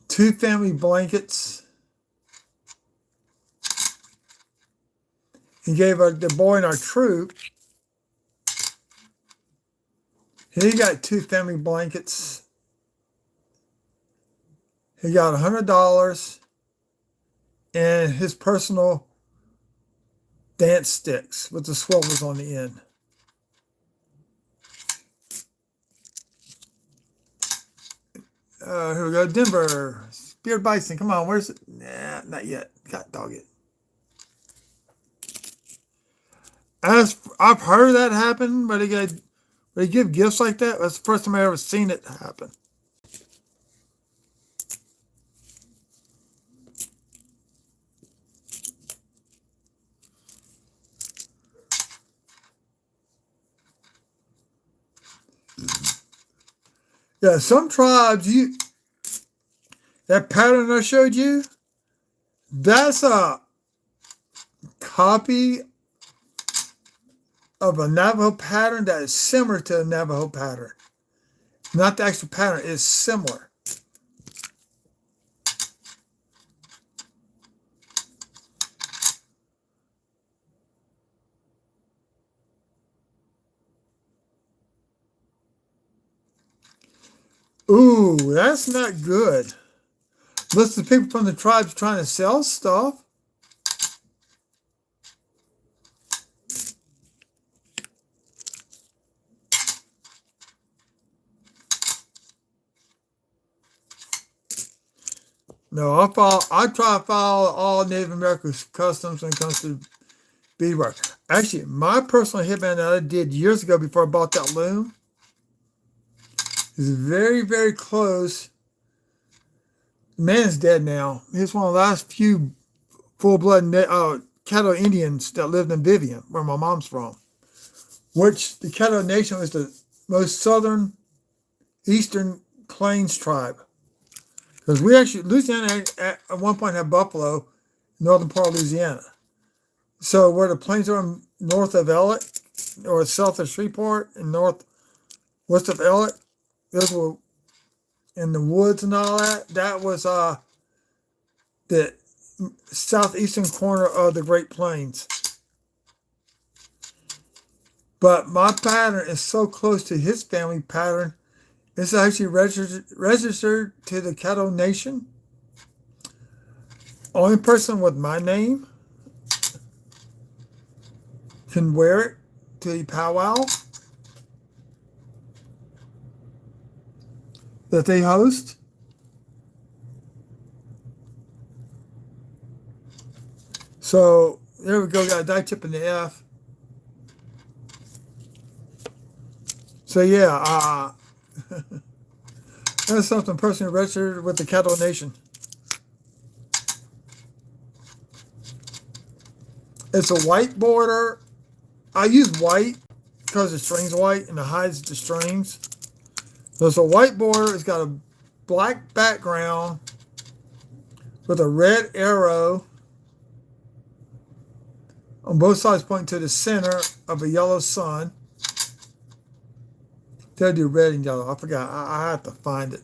2 family blankets. He gave the boy in our troop, he got 2 family blankets. He got $100 and his personal dance sticks with the swivels on the end. Here we go. Denver. Speared bison. Come on. Where's it? Nah, not yet. God dog it. I've heard that happen, but they give gifts like that. That's the first time I ever seen it happen. Yeah, some tribes, that pattern I showed you, that's a copy of a Navajo pattern that is similar to the Navajo pattern. Not the actual pattern, it's similar. Ooh, that's not good. Unless the people from the tribes trying to sell stuff. No, I try to follow all Native American customs when it comes to beadwork. Actually, my personal headband that I did years ago before I bought that loom is very, very close. The man's dead now. He's one of the last few full-blood Caddo Indians that lived in Vivian, where my mom's from. which the Caddo Nation was the most southern eastern plains tribe. Because we actually, Louisiana at one point had buffalo, northern part of Louisiana. So where the plains are north of Elliott, or south of Shreveport, and northwest of Elliott, those were in the woods and all that. That was the southeastern corner of the Great Plains. But my pattern is so close to his family pattern, it's actually registered to the Caddo Nation. Only person with my name can wear it to the powwow that they host. So there we go, got a die tip in the F. So yeah, that's something personally registered with the Caddo Nation. It's a white border. I use white because the string's white and it hides the strings. So it's a white border. It's got a black background with a red arrow on both sides pointing to the center of a yellow sun. They'll do red and yellow. I forgot. I have to find it.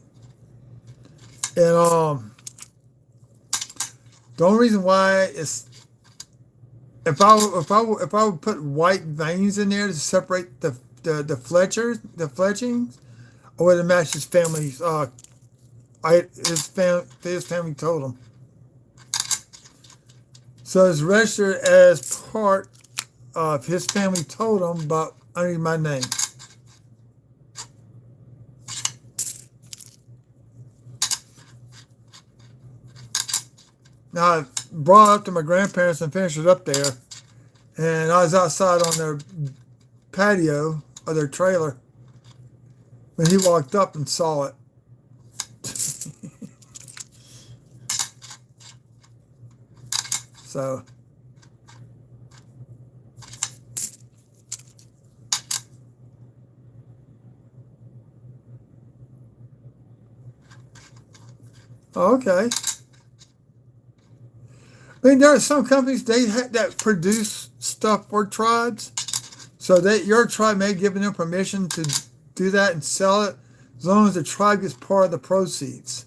And the only reason why is if I would put white veins in there to separate the fletchings, I would have matched his family's his family totem. So it's registered as part of his family totem, but under my name. Now, I brought it up to my grandparents and finished it up there. And I was outside on their patio of their trailer when he walked up and saw it. So, okay. I mean, there are some companies that produce stuff for tribes, so that your tribe may give them permission to do that and sell it, as long as the tribe gets part of the proceeds.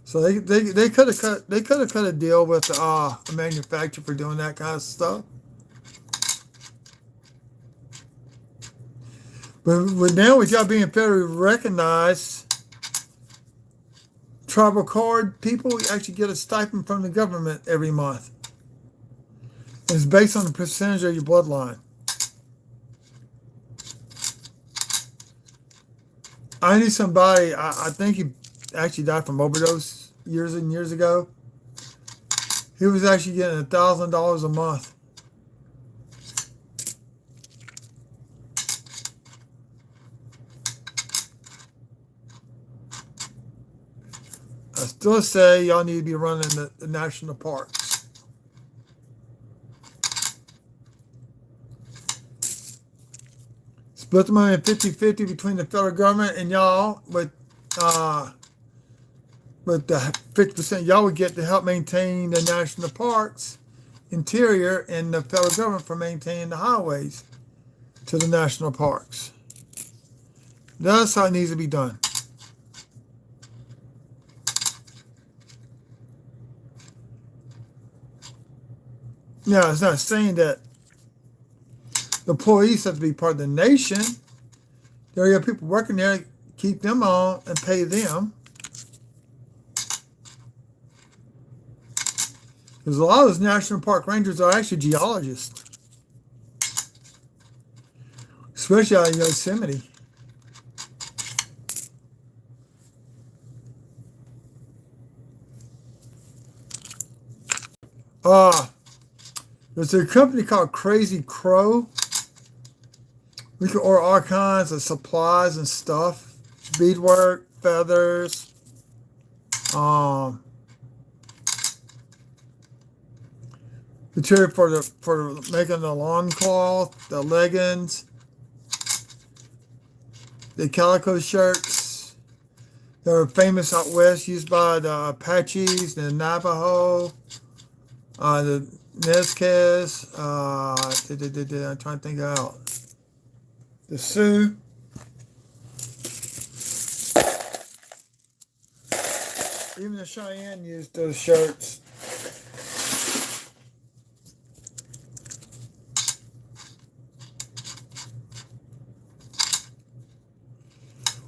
So they could have cut a deal with a manufacturer for doing that kind of stuff. But now with y'all being federally recognized, tribal card people actually get a stipend from the government every month. It's based on the percentage of your bloodline. I knew somebody, I think he actually died from overdose years and years ago. He was actually getting $1,000 a month. I still say y'all need to be running the national parks. Split the money 50-50 between the federal government and y'all, with the 50% y'all would get to help maintain the national parks interior, and the federal government for maintaining the highways to the national parks. That's how it needs to be done. Now, it's not saying that the employees have to be part of the nation. There are people working there, keep them on and pay them. Because a lot of those national park rangers are actually geologists, especially out in Yosemite. There's a company called Crazy Crow. We can order all kinds of supplies and stuff, beadwork, feathers, material for making the loincloth, the leggings, the calico shirts. They were famous out west, used by the Apaches, the Navajo, the Nez I'm trying to think out. The Sioux. Even the Cheyenne used those shirts.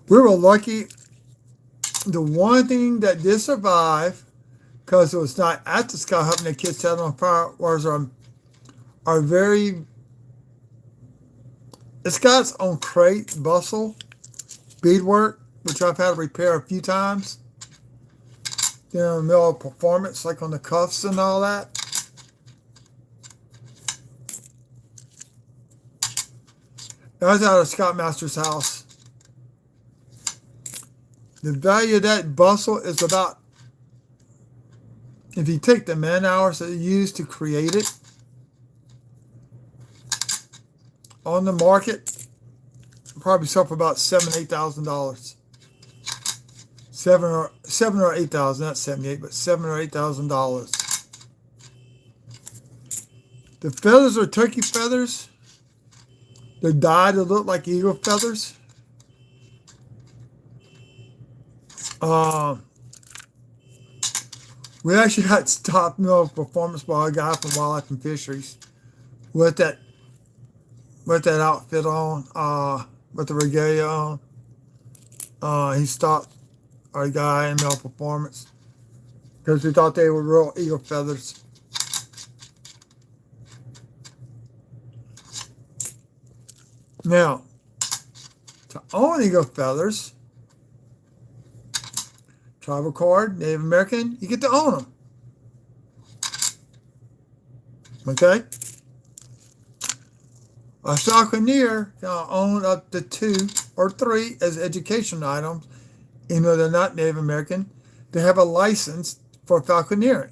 We were lucky. The one thing that did survive, because it was not at the scout helping the kids set on fire, was our very, it's got its own crate, bustle, beadwork, which I've had to repair a few times. You know, in the middle of performance, like on the cuffs and all that. That was out of Scoutmaster's house. The value of that bustle is about, if you take the man hours that you used to create it, on the market, probably sell for about $7,000-8,000. Seven or $8,000, not 78, but $7,000 or $8,000. The feathers are turkey feathers. They're dyed to look like eagle feathers. We actually got stopped in the middle of performance by a guy from Wildlife and Fisheries with that outfit on, with the regalia on. He stopped our guy in the middle of performance because we thought they were real eagle feathers. Now, to own eagle feathers, tribal card, Native American, you get to own them. Okay? A falconer can own up to 2 or 3 as education items, even though they're not Native American. They have a license for falconeering,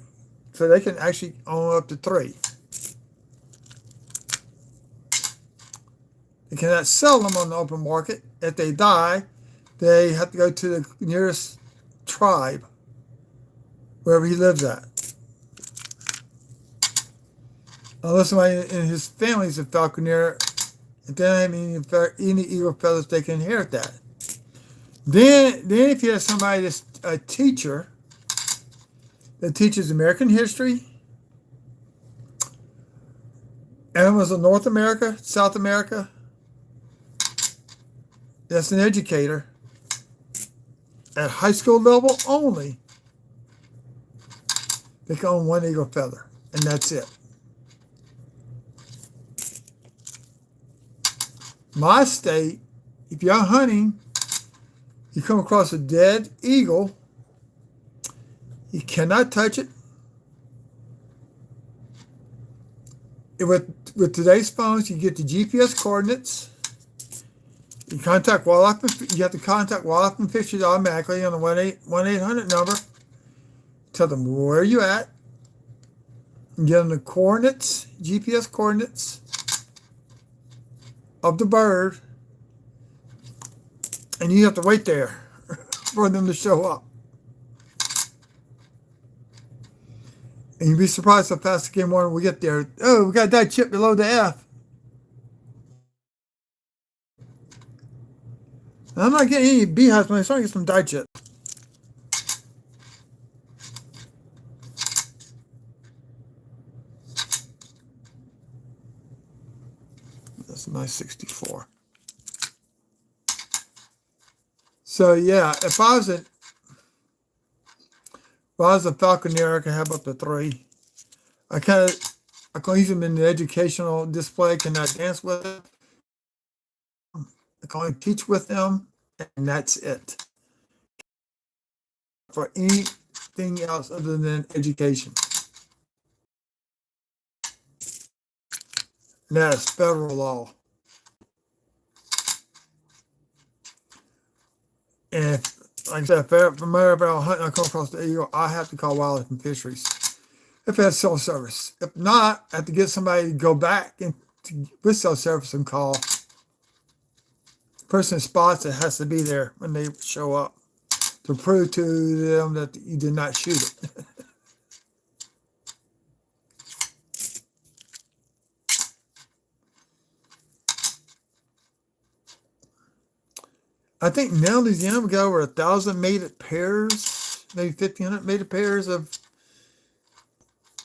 so they can actually own up to 3. They cannot sell them on the open market. If they die, they have to go to the nearest tribe, wherever he lives at. Unless somebody in his family is a falconer, if they don't have any eagle feathers, they can inherit that. Then if you have somebody that's a teacher that teaches American history, animals of North America, South America, that's an educator at high school level only, they can own 1 eagle feather, and that's it. My state, if you're hunting, you come across a dead eagle, you cannot touch it. With today's phones, you get the GPS coordinates. You contact Wildlife. You have to contact Wildlife and Fisheries automatically on the 1-800 number. Tell them where you're at. And give them the coordinates, GPS coordinates of the bird, and you have to wait there for them to show up. And you'd be surprised how fast again when we get there. Oh, we got that chip below the F. And I'm not getting any beehives, but I'm starting to get some die chip. That's a nice 64. So yeah, if I was a falconer, I could have up to 3. I can use them in the educational display. Cannot dance with it. I can only teach with them, and that's it. For anything else other than education. And that's federal law. And if, like I said, if I'm ever out hunting, I come across the eagle, I have to call Wildlife and Fisheries. if it has cell service. If not, I have to get somebody to go back and with cell service and call. The person spots it has to be there when they show up to prove to them that you did not shoot it. I think now Louisiana we got over 1,000 mated pairs, maybe 1,500 mated pairs of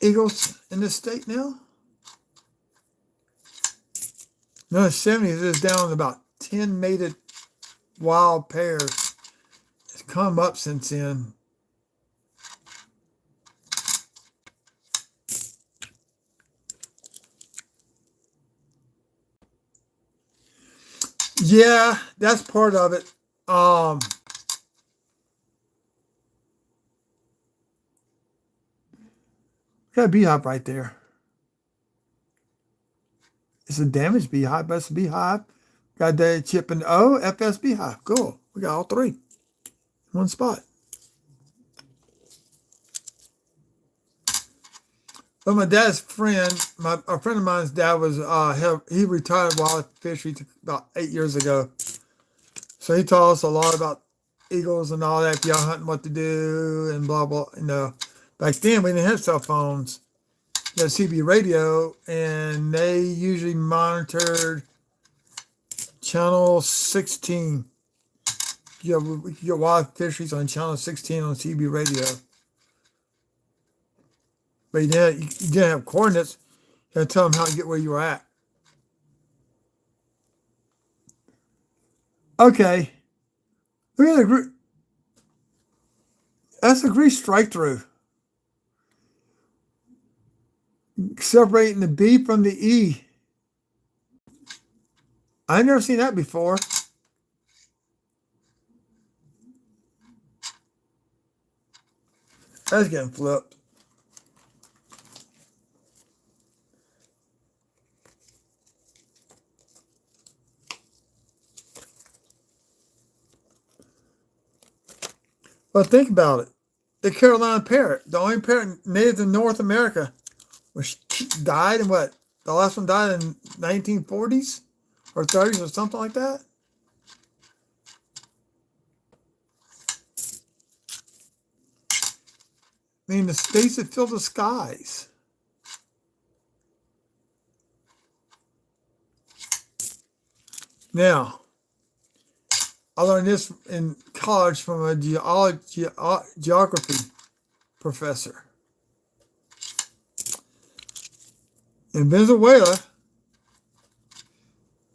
eagles in this state now. No, in the 70s it was down to about 10 mated wild pairs. It's come up since then. Yeah, that's part of it. Got a beehive right there. It's a damaged beehive, but it's a beehive. Got the chip and O, FS beehive. Cool. We got all three in one spot. But my dad's friend, a friend of mine's dad was, he retired wildlife fishery about 8 years ago. So he taught us a lot about eagles and all that, young hunting, what to do, and blah, blah, you know. Back then, we didn't have cell phones. We had CB radio, and they usually monitored channel 16. You get wildlife fisheries on channel 16 on CB radio. But you didn't have coordinates. You had to tell them how to get where you were at. Okay. Look at the group. That's a grease strike through. Separating the B from the E. I've never seen that before. That's getting flipped. But think about it. The Carolina parrot, the only parrot native to North America, which died in what? The last one died in 1940s or 30s or something like that. I mean, the states that fill the skies. Now, I learned this in college from a geography professor. In Venezuela,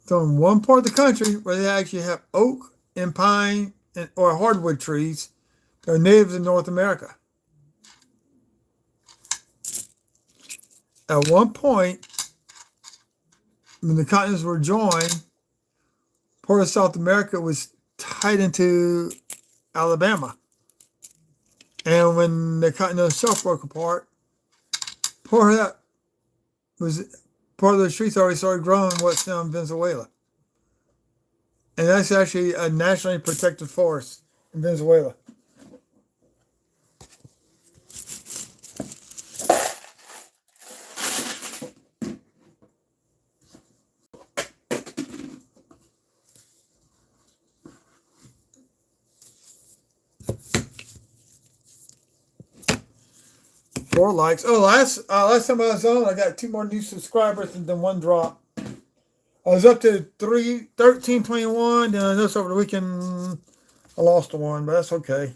so in one part of the country where they actually have oak and pine or hardwood trees, they're natives in North America. At one point, when the continents were joined, part of South America was tied into Alabama. And when the continental shelf broke apart, part of the trees already started growing what's now in Venezuela. And that's actually a nationally protected forest in Venezuela. Four likes. Oh, last time I was on, I got 2 more new subscribers and then 1 drop. I was up to 1321. Then I noticed over the weekend I lost 1, but that's okay.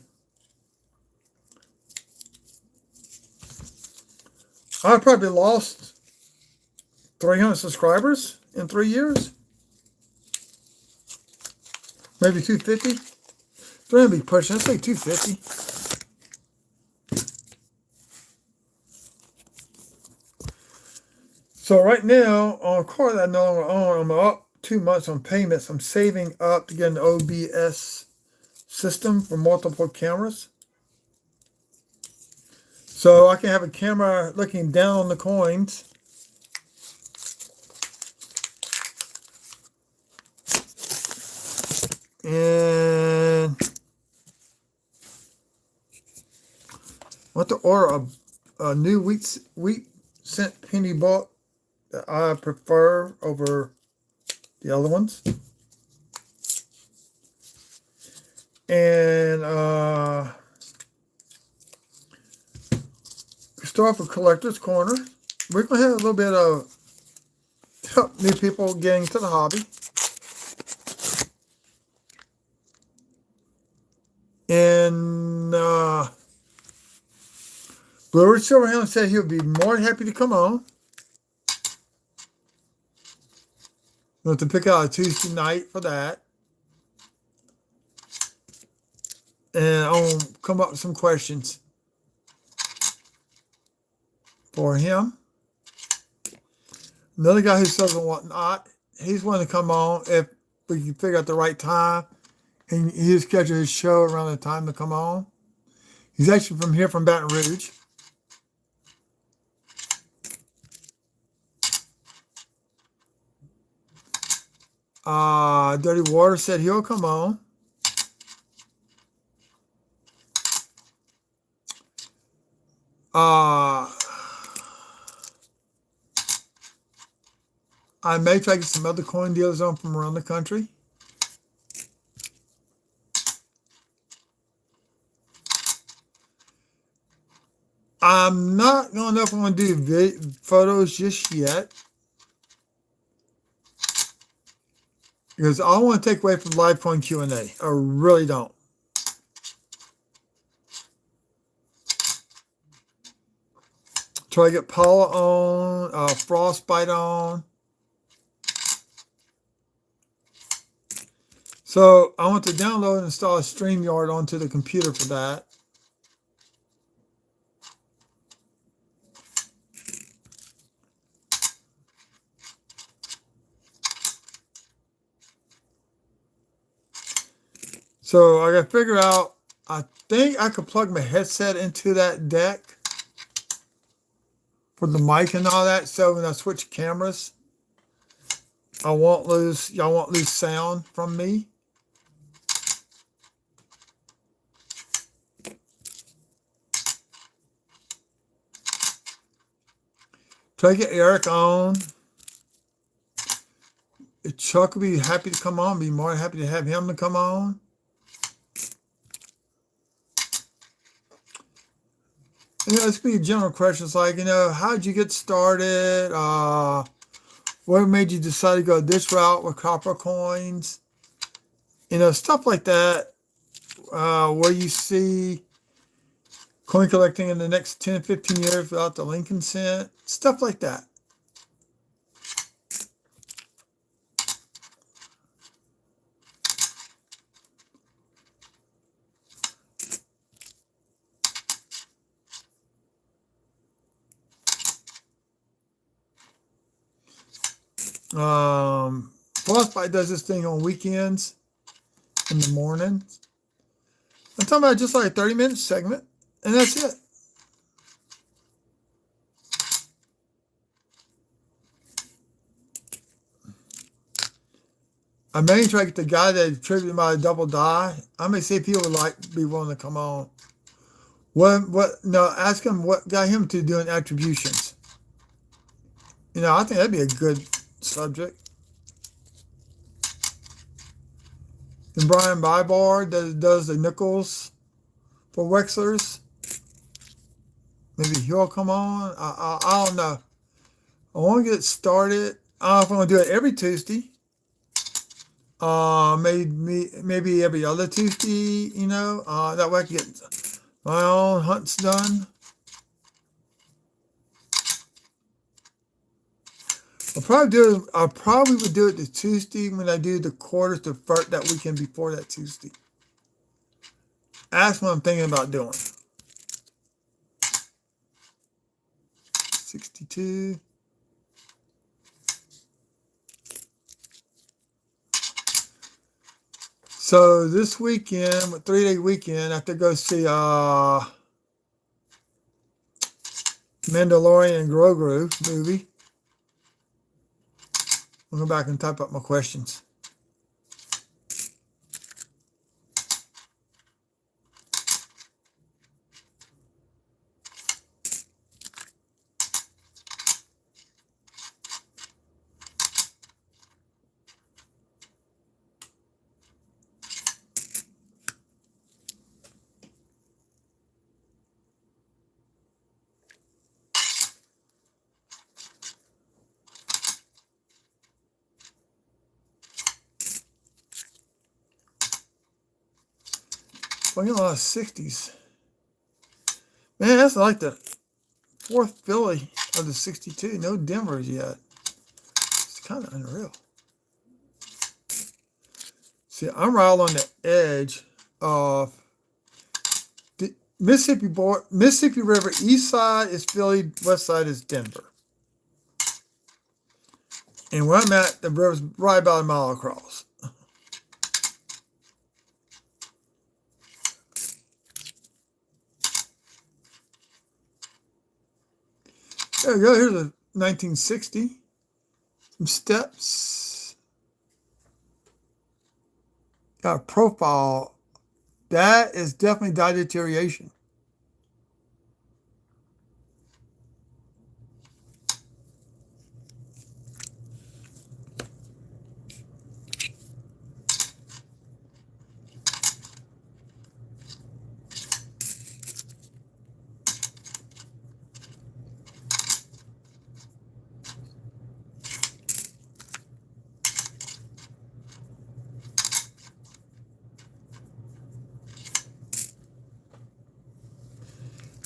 I probably lost 300 subscribers in 3 years. Maybe 250. They're gonna be pushing. Let's say 250. So right now, on a car that I no longer own, I'm up 2 months on payments. I'm saving up to get an OBS system for multiple cameras. So I can have a camera looking down on the coins. And I want to order a new wheat cent penny book that I prefer over the other ones. And start for Collector's Corner. We're going to have a little bit of help new people getting to the hobby. And Brewer Silverhound said he would be more than happy to come on. We'll have to pick out a Tuesday night for that. And I'll come up with some questions for him. Another guy who says whatnot, he's wanting to come on if we can figure out the right time. And he'll schedule his show around the time to come on. He's actually from here, from Baton Rouge. Dirty Water said he'll come on. I may try to get some other coin dealers on from around the country. I'm not going to know if I'm going to do photos just yet, because I don't want to take away from live coin Q&A. I really don't. Try to get Paula on, Frostbite on. So I want to download and install a StreamYard onto the computer for that. So I got to figure out, I think I could plug my headset into that deck for the mic and all that. So when I switch cameras, y'all won't lose sound from me. Try to get Eric on. Chuck will be happy to come on. Be more than happy to have him to come on. It's be general questions like, how'd you get started? What made you decide to go this route with copper coins? Stuff like that. Where you see coin collecting in the next 10, 15 years without the Lincoln cent. Stuff like that. Frostbite does this thing on weekends in the morning. I'm talking about just like a 30-minute segment, and that's it. I may try to get the guy that attributed my double die. I may see if he would be willing to come on. Ask him what got him to doing attributions. I think that'd be a good subject. And Brian Bybar does the nickels for Wexlers. Maybe he'll come on. I don't know. I want to get started. I don't know if I'm going to do it every Tuesday. Maybe every other Tuesday, that way I can get my own hunts done. I probably would do it the Tuesday when I do the quarters that weekend before that Tuesday. That's what I'm thinking about doing. 62. So this weekend, with 3-day weekend, I have to go see Mandalorian and Grogu movie. I'll go back and type up my questions. Well, you know, a lot of 60s. Man, that's like the fourth Philly of the 62. No Denvers yet. It's kind of unreal. See, I'm right on the edge of the Mississippi River. East side is Philly, west side is Denver. And where I'm at, the river's right about a mile across. There we go. Here's a 1960. Some steps. Got a profile. That is definitely dye deterioration.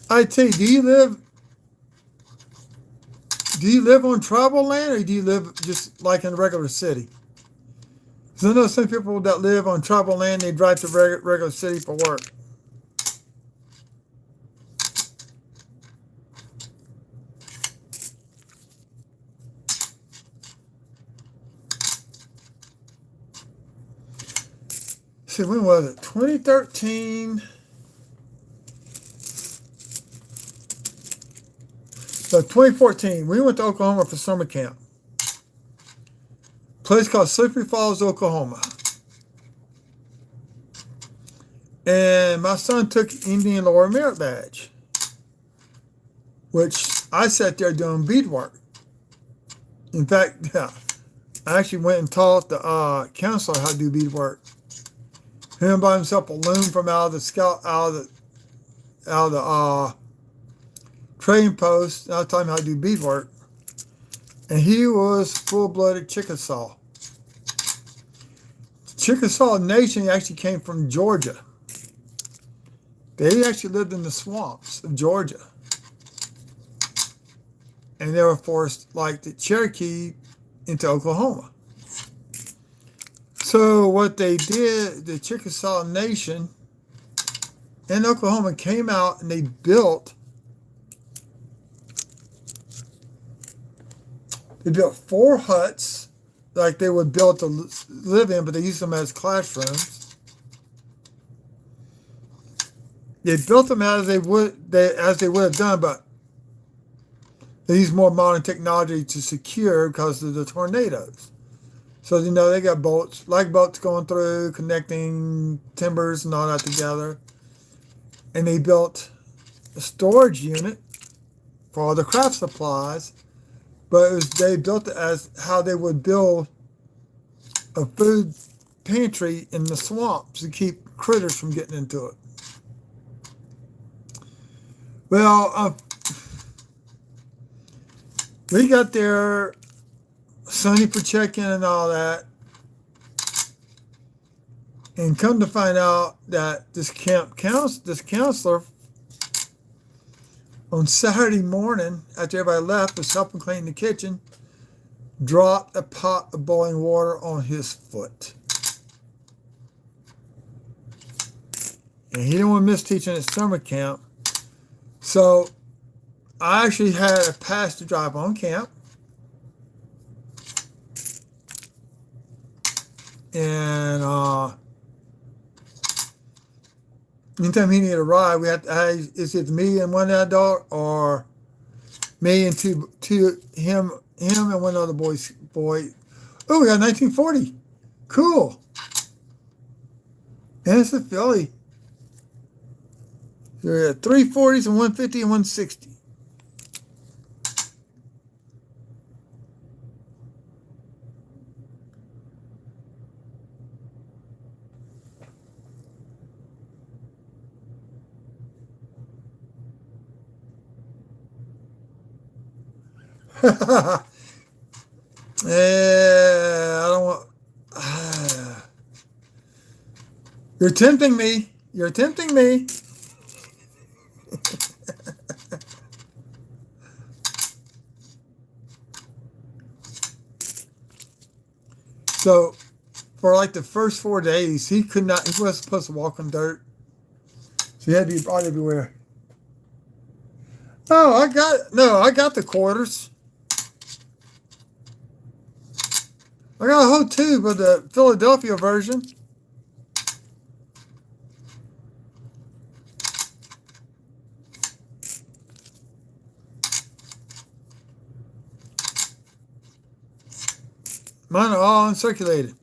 I tell you, do you live on tribal land, or do you live just like in a regular city? Because I know some people that live on tribal land, they drive to regular city for work. See, when was it? 2013. So 2014, we went to Oklahoma for summer camp. Place called Slippery Falls, Oklahoma. And my son took Indian Laurel Merit Badge, which I sat there doing beadwork. In fact, yeah, I actually went and taught the counselor how to do beadwork. Him by himself a loom from out of the trading post. I taught him how to do beadwork. And he was full-blooded Chickasaw. Chickasaw Nation actually came from Georgia. They actually lived in the swamps of Georgia. And they were forced, like the Cherokee, into Oklahoma. So what they did, the Chickasaw Nation in Oklahoma came out and they built 4 huts, like they were built to live in, but they used them as classrooms. They built them as they would have done, but they used more modern technology to secure because of the tornadoes. So, you know, they got boats going through, connecting timbers and all that together. And they built a storage unit for all the craft supplies. But they built it as how they would build a food pantry in the swamps to keep critters from getting into it. Well, we got there, Sunny for check-in and all that. And come to find out that this counselor on Saturday morning, after everybody left, was helping clean the kitchen, dropped a pot of boiling water on his foot. And he didn't want to miss teaching at summer camp. So I actually had a pass to drive on camp. And anytime he needed a ride, we had to, is it me and one adult, or me and him and one other boy. Oh, we got 1940. Cool. And it's a Philly. There are 340s and 150 and 160. I don't want. You're tempting me. You're tempting me. So for like the first 4 days, he wasn't supposed to walk on dirt. So he had to be brought everywhere. Oh, I got the quarters. I got a whole tube of the Philadelphia version. Mine are all uncirculated.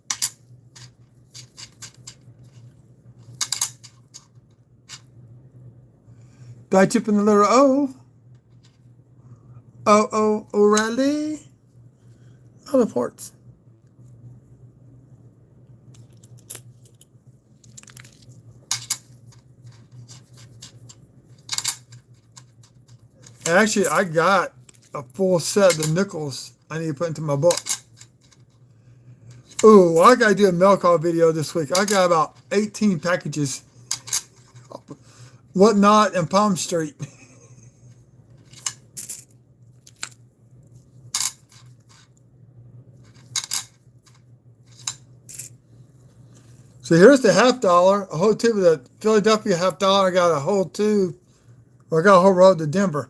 Die chip in the letter O. O'Reilly. Other parts. Actually, I got a full set of the nickels I need to put into my book. Ooh, I got to do a mail call video this week. I got about 18 packages. Whatnot and Palm Street. So here's the $50, a whole tube of the Philadelphia $50. I got a whole tube, or I got a whole road to Denver.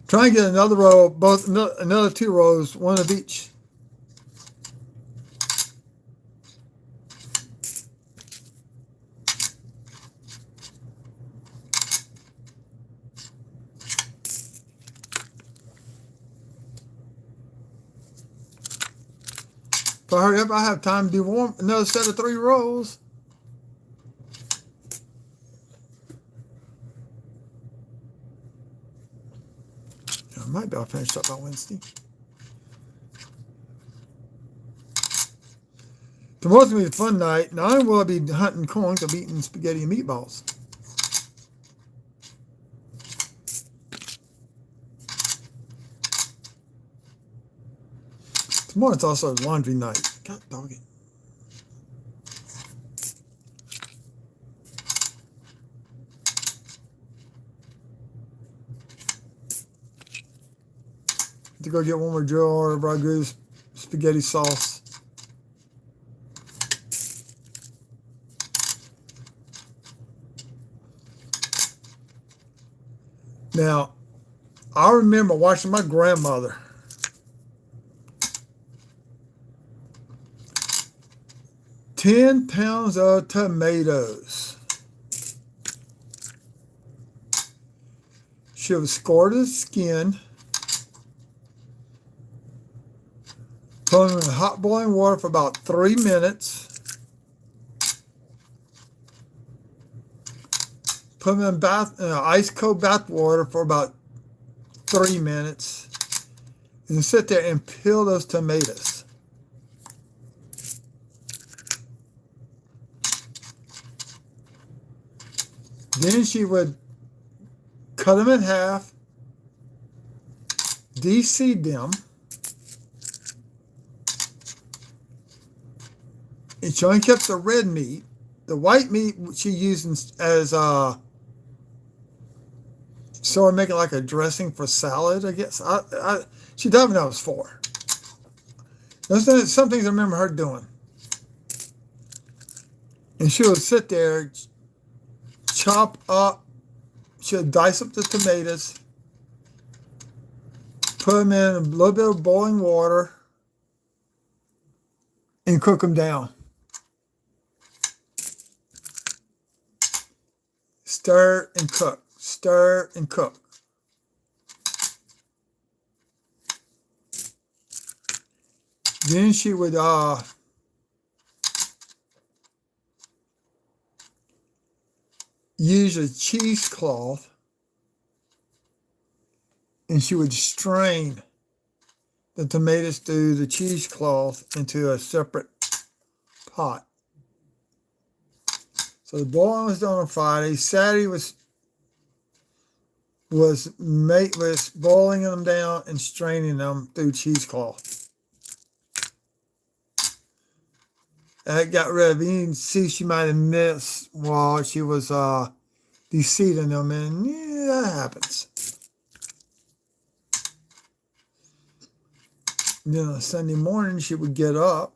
Try and get another row, another 2 rows, one of each. If I hurry up, I have time to do another set of 3 rows. I might be able to finish up by Wednesday. Tomorrow's going to be a fun night. Not only will I be hunting coins, I'll be eating spaghetti and meatballs. Tomorrow's also laundry night. God dog it. To go get one more jar of Ragu's spaghetti sauce. Now, I remember watching my grandmother. £10 of tomatoes. She would score the skin. Put them in hot boiling water for about 3 minutes. Put them in ice cold bath water for about 3 minutes. And sit there and peel those tomatoes. Then she would cut them in half, de-seed them, and she only kept the red meat. The white meat she used as sort of make it like a dressing for salad, I guess. She told me that was for. Those some things I remember her doing. And she would sit there, chop up, she would dice up the tomatoes, put them in a little bit of boiling water, and cook them down. Stir and cook. Stir and cook. Then she would use a cheesecloth, and she would strain the tomatoes through the cheesecloth into a separate pot. So the boiling was done on Friday. Saturday was was boiling them down and straining them through cheesecloth. That got rid of any seeds she might have missed while she was de-seeding them, and yeah, that happens. And then on Sunday morning, she would get up,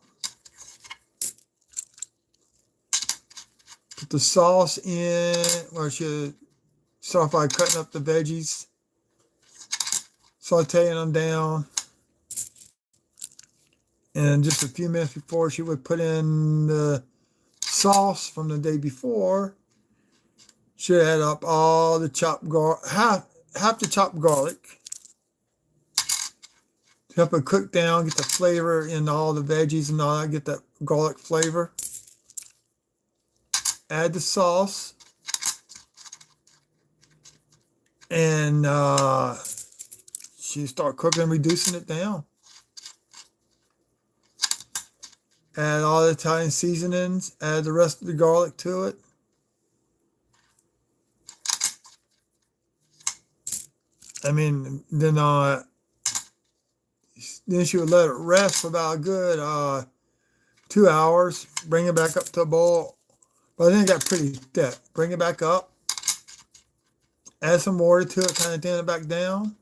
put the sauce in, where she would start by cutting up the veggies, sauteing them down. And just a few minutes before, she would put in the sauce from the day before. She would add up all the chopped garlic, half the chopped garlic, to help it cook down, get the flavor in all the veggies and all that, get that garlic flavor. Add the sauce. And she start cooking, reducing it down. Add all the Italian seasonings. Add the rest of the garlic to it. I mean, then she would let it rest for about a good 2 hours. Bring it back up to a boil. But then it got pretty thick. Bring it back up. Add some water to it, kind of thin it back down.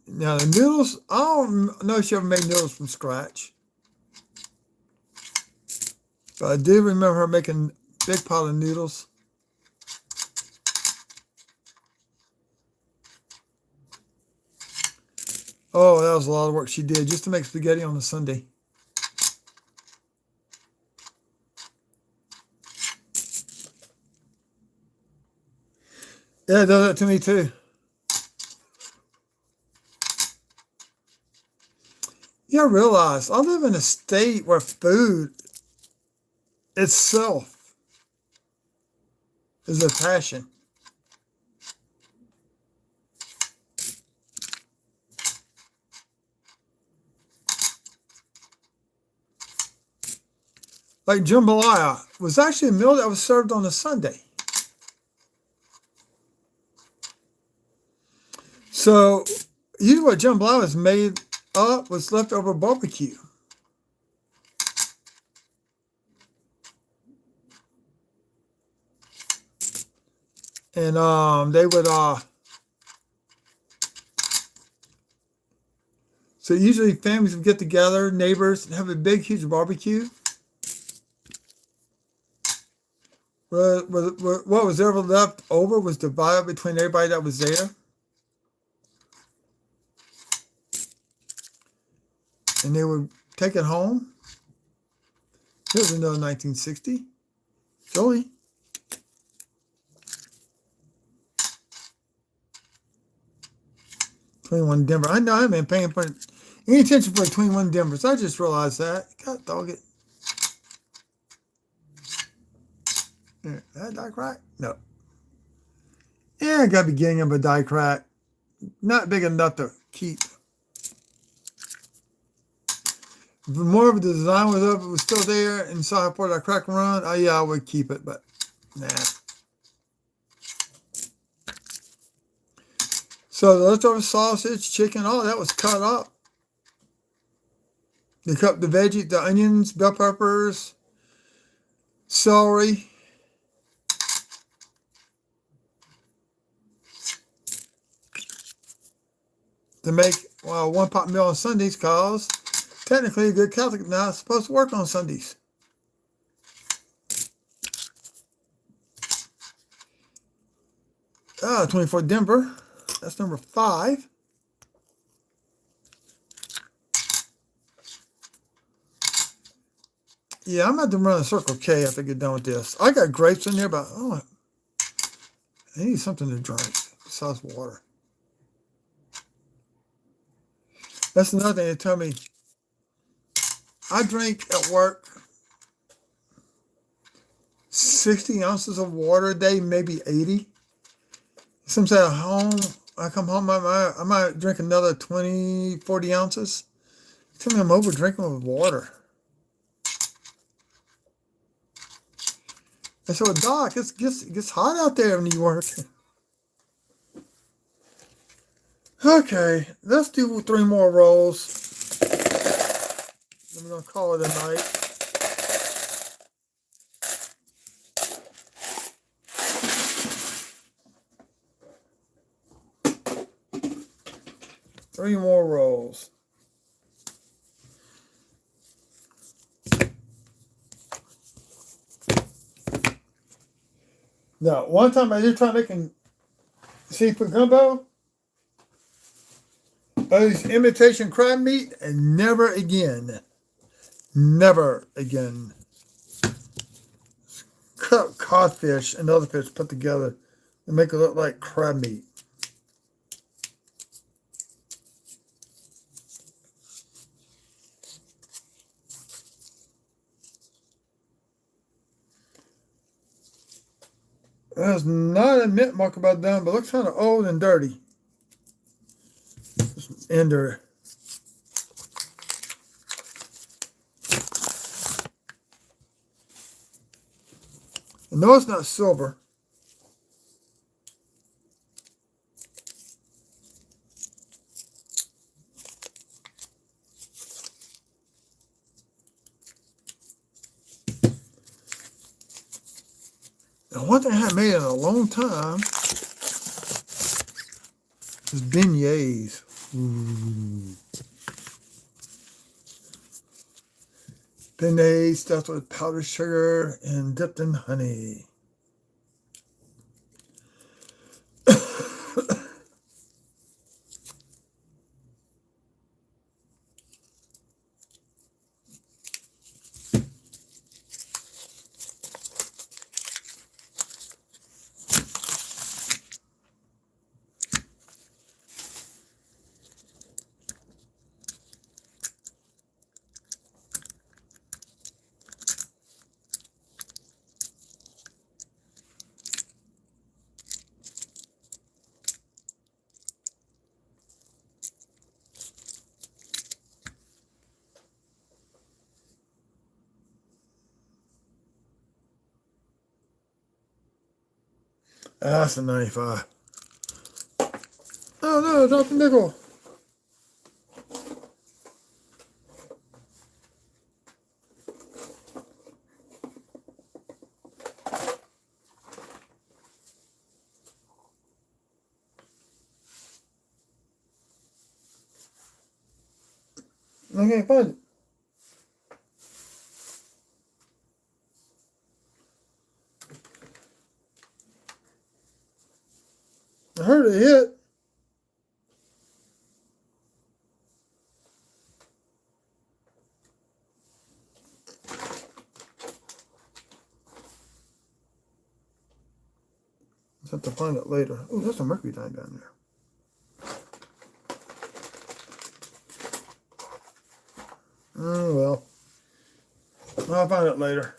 Now the noodles, I don't know if she ever made noodles from scratch. But I do remember her making a big pot of noodles. Oh, that was a lot of work she did just to make spaghetti on a Sunday. Yeah, it does that to me too. Yeah, I realize I live in a state where food itself is a passion. Like jambalaya was actually a meal that was served on a Sunday. So usually what jambalaya was made up was leftover barbecue. And they would so usually families would get together, neighbors, and have a big, huge barbecue. What was ever left over was divided between everybody that was there. And they would take it home. Here's another 1960. Joey. "21 Denver." I know I haven't been paying any attention for 21 Denvers. I just realized that. God dog it. That die crack? No. Yeah, I got beginning of a die crack. Not big enough to keep. If more of the design was up, it was still there, and saw how far that crack run, oh yeah, I would keep it, but nah. So the leftover sausage, chicken, all that was cut up. They cut up the veggies, the onions, bell peppers, celery. To make one pot meal on Sundays, cause technically a good Catholic now is supposed to work on Sundays. 24 Denver. That's number 5. Yeah, I'm going to run a Circle K after I get done with this. I got grapes in there, but I need something to drink besides water. That's another thing they tell me. I drink at work 60 ounces of water a day, maybe 80. Sometimes at home, I come home, I might drink another 20, 40 ounces. They tell me I'm over drinking with water. I said, well, Doc, it gets hot out there in New York. Okay, let's do 3 more rolls. I'm going to call it a night. Three more rolls. Now, one time I did try making seafood gumbo. I used imitation crab meat, and never again. Never again. Cut codfish and other fish put together and make it look like crab meat. There's not a mint mark about them, but it looks kind of old and dirty. Just ender. No, it's not silver. And one thing I haven't made in a long time is beignets. Ooh. Beignets stuffed with powdered sugar and dipped in honey. That's a 95. Oh no, drop the nickel. I can't find it. I heard it hit. I'll have to find it later. Oh, there's a mercury dime down there. Oh, well. I'll find it later.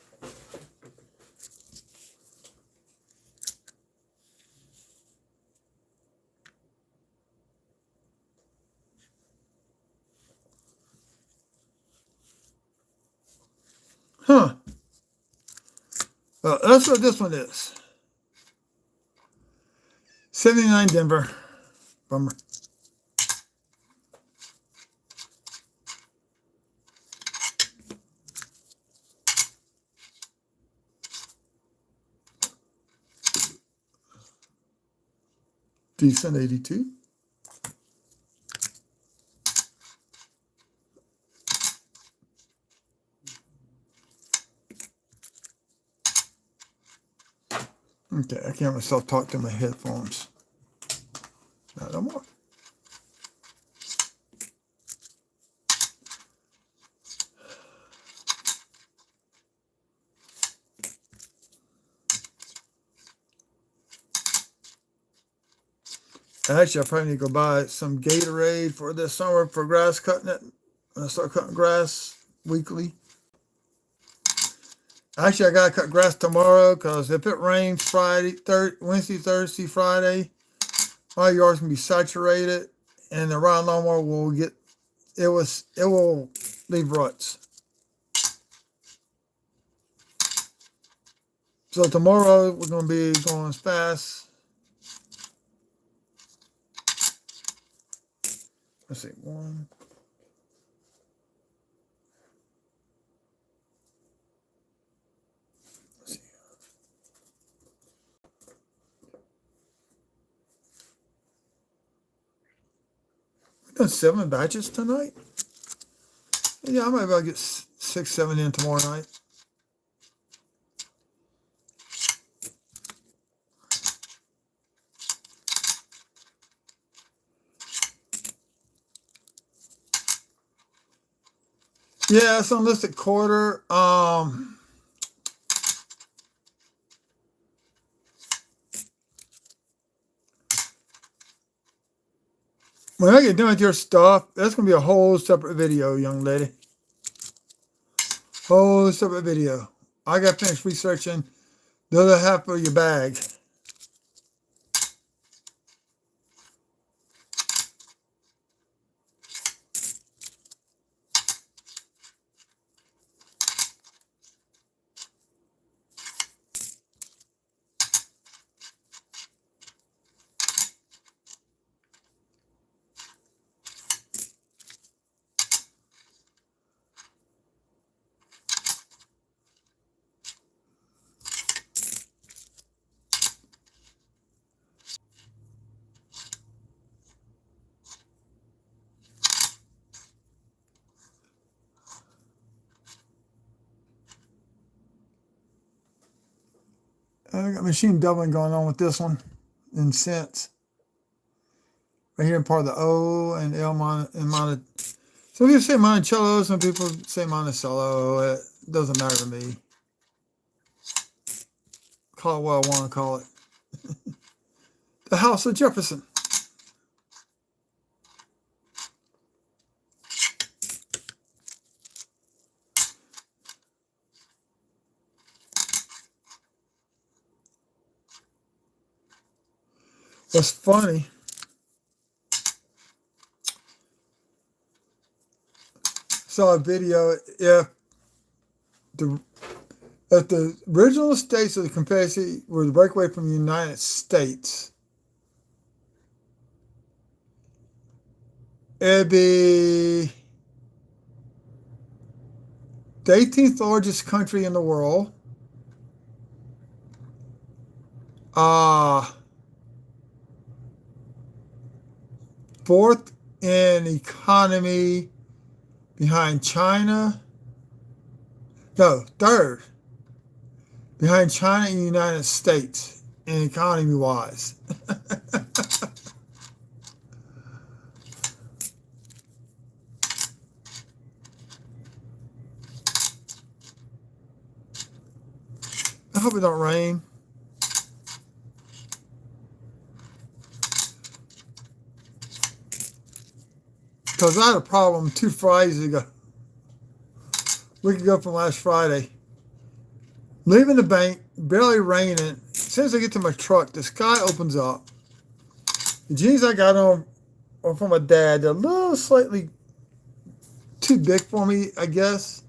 Huh. Well, that's what this one is. 79 Denver. Bummer. Decent 82. Okay, I can't myself talk to my headphones. Not no more. Actually, I probably need to go buy some Gatorade for this summer for grass cutting it. I start cutting grass weekly. Actually, I gotta cut grass tomorrow because if it rains Wednesday, Thursday, Friday, my yard's gonna be saturated, and the round lawnmower will will leave ruts. So tomorrow we're going to be going fast. Let's see, one. Let's see. We've done 7 batches tonight. Yeah, I might be able to get 6, 7 in tomorrow night. Yeah, it's unlisted quarter. When I get done with your stuff, that's going to be a whole separate video, young lady. Whole separate video. I got finished researching the other half of your bag. I got machine doubling going on with this one in cents. Right here in part of the O and L and some people say Monticello, some people say Monticello. It doesn't matter to me. Call it what I want to call it. The House of Jefferson. What's funny, saw a video, if the original states of the Confederacy were to break away from the United States, it'd be the 18th largest country in the world. Fourth in economy behind China. No, third behind China and the United States in economy wise. I hope it don't rain. Because I had a problem 2 Fridays ago. Week ago from last Friday. Leaving the bank, barely raining. As soon as I get to my truck, the sky opens up. The jeans I got on are from my dad. They're a little slightly too big for me, I guess.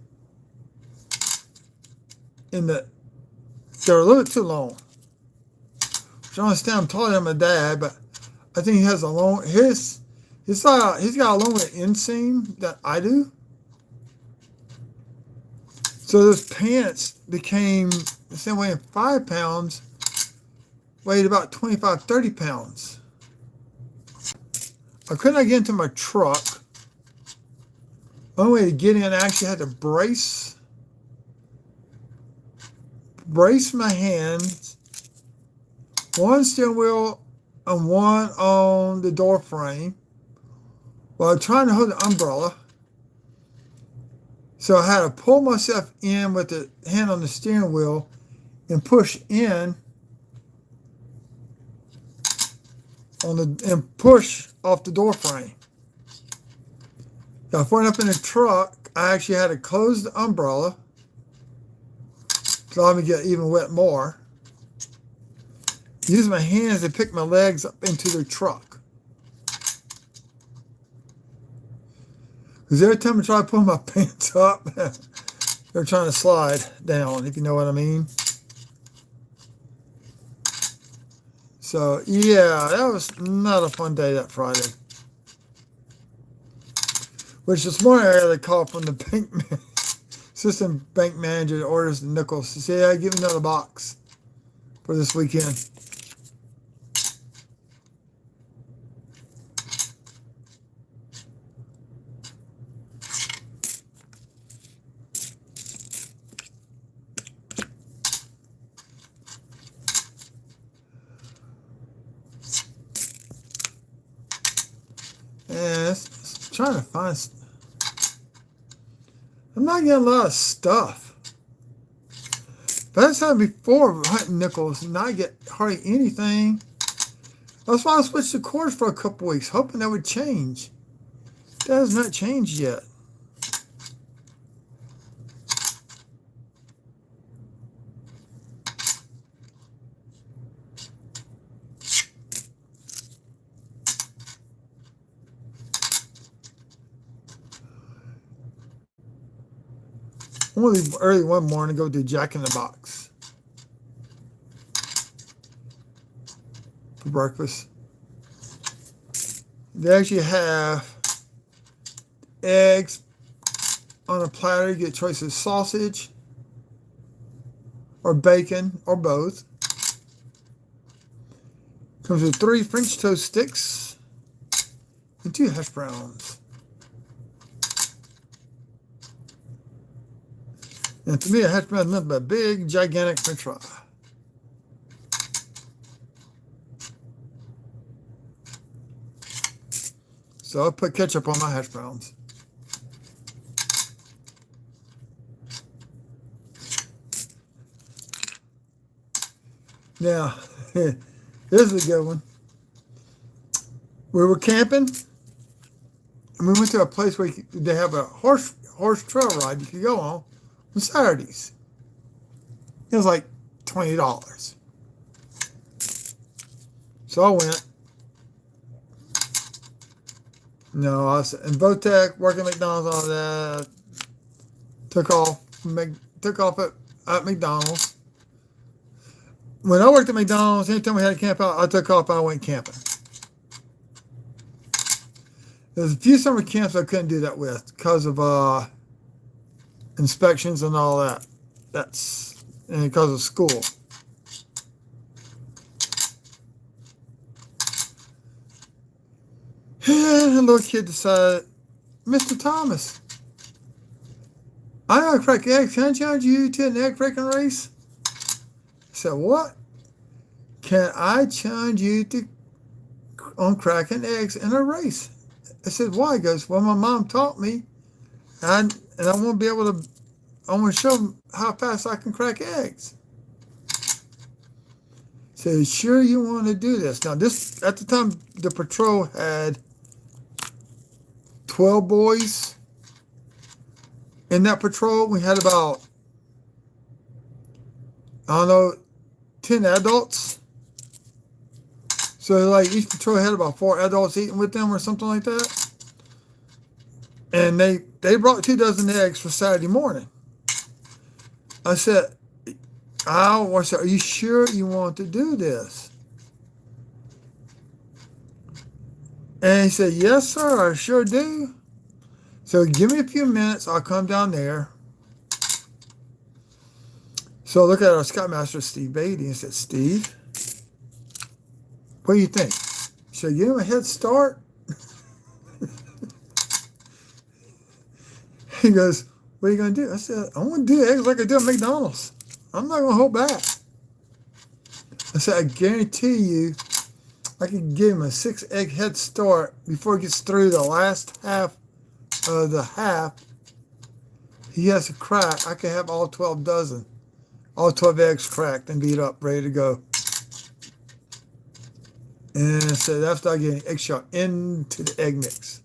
They're a little bit too long. Which I understand I'm taller than my dad, but I think he has a long, he's got a longer inseam than I do. So those pants became, instead of weighing 5 pounds, weighed about 25, 30 pounds. I could not get into my truck. The only way to get in, I actually had to brace my hands, one steering wheel and one on the door frame, while trying to hold the umbrella. So I had to pull myself in with the hand on the steering wheel and push in and push off the door frame. Now, if I went up in the truck, I actually had to close the umbrella to allow me to get even wet more. Use my hands to pick my legs up into the truck. Because every time I try to pull my pants up, they're trying to slide down, if you know what I mean. So, yeah, that was not a fun day that Friday. Which this morning I got a call from the assistant bank manager that orders the nickels to say, "I give me another box for this weekend." And it's trying to find. I'm not getting a lot of stuff. But that's happened before hunting nickels, and I get hardly anything. That's why I switched to quarters for a couple weeks, hoping that would change. That has not changed yet. I'm going to leave early one morning to go do Jack in the Box for breakfast. They actually have eggs on a platter. You get choice of sausage or bacon or both. Comes with 3 French toast sticks and 2 hash browns. And to me, a hash brown is nothing but a big, gigantic French fry. So I'll put ketchup on my hash browns. Now, this is a good one. We were camping, and we went to a place where they have a horse trail ride you could go on Saturdays. It was like $20. So I went. No, I was in Votech, working at McDonald's, all that. Took off at McDonald's. When I worked at McDonald's, anytime we had to camp out, I took off and I went camping. There's a few summer camps I couldn't do that with because of inspections and all that. And because of school. And a little kid decided, "Mr. Thomas, I gotta crack eggs. Can I challenge you to an egg breaking race?" I said, "What? Can I challenge you on cracking eggs in a race?" I said, "Why?" He goes, "Well, my mom taught me, and I want to show them how fast I can crack eggs." So, "Sure you want to do this?" Now, this, at the time, the patrol had 12 boys. In that patrol, we had about, 10 adults. So, like, each patrol had about 4 adults eating with them or something like that. And they brought 2 dozen eggs for Saturday morning. I said, "Are you sure you want to do this?" And he said, "Yes, sir, I sure do. So give me a few minutes. I'll come down there." So I look at our Scoutmaster, Steve Beatty, and said, "Steve, what do you think? Should I give him a head start?" He goes, "What are you going to do?" I said, "I want to do eggs like I do at McDonald's. I'm not going to hold back." I said, "I guarantee you, I can give him a 6-egg head start before he gets through the last half of the half. He has to crack. I can have all 12 eggs cracked and beat up, ready to go." And I said, "After I get an egg shot into the egg mix."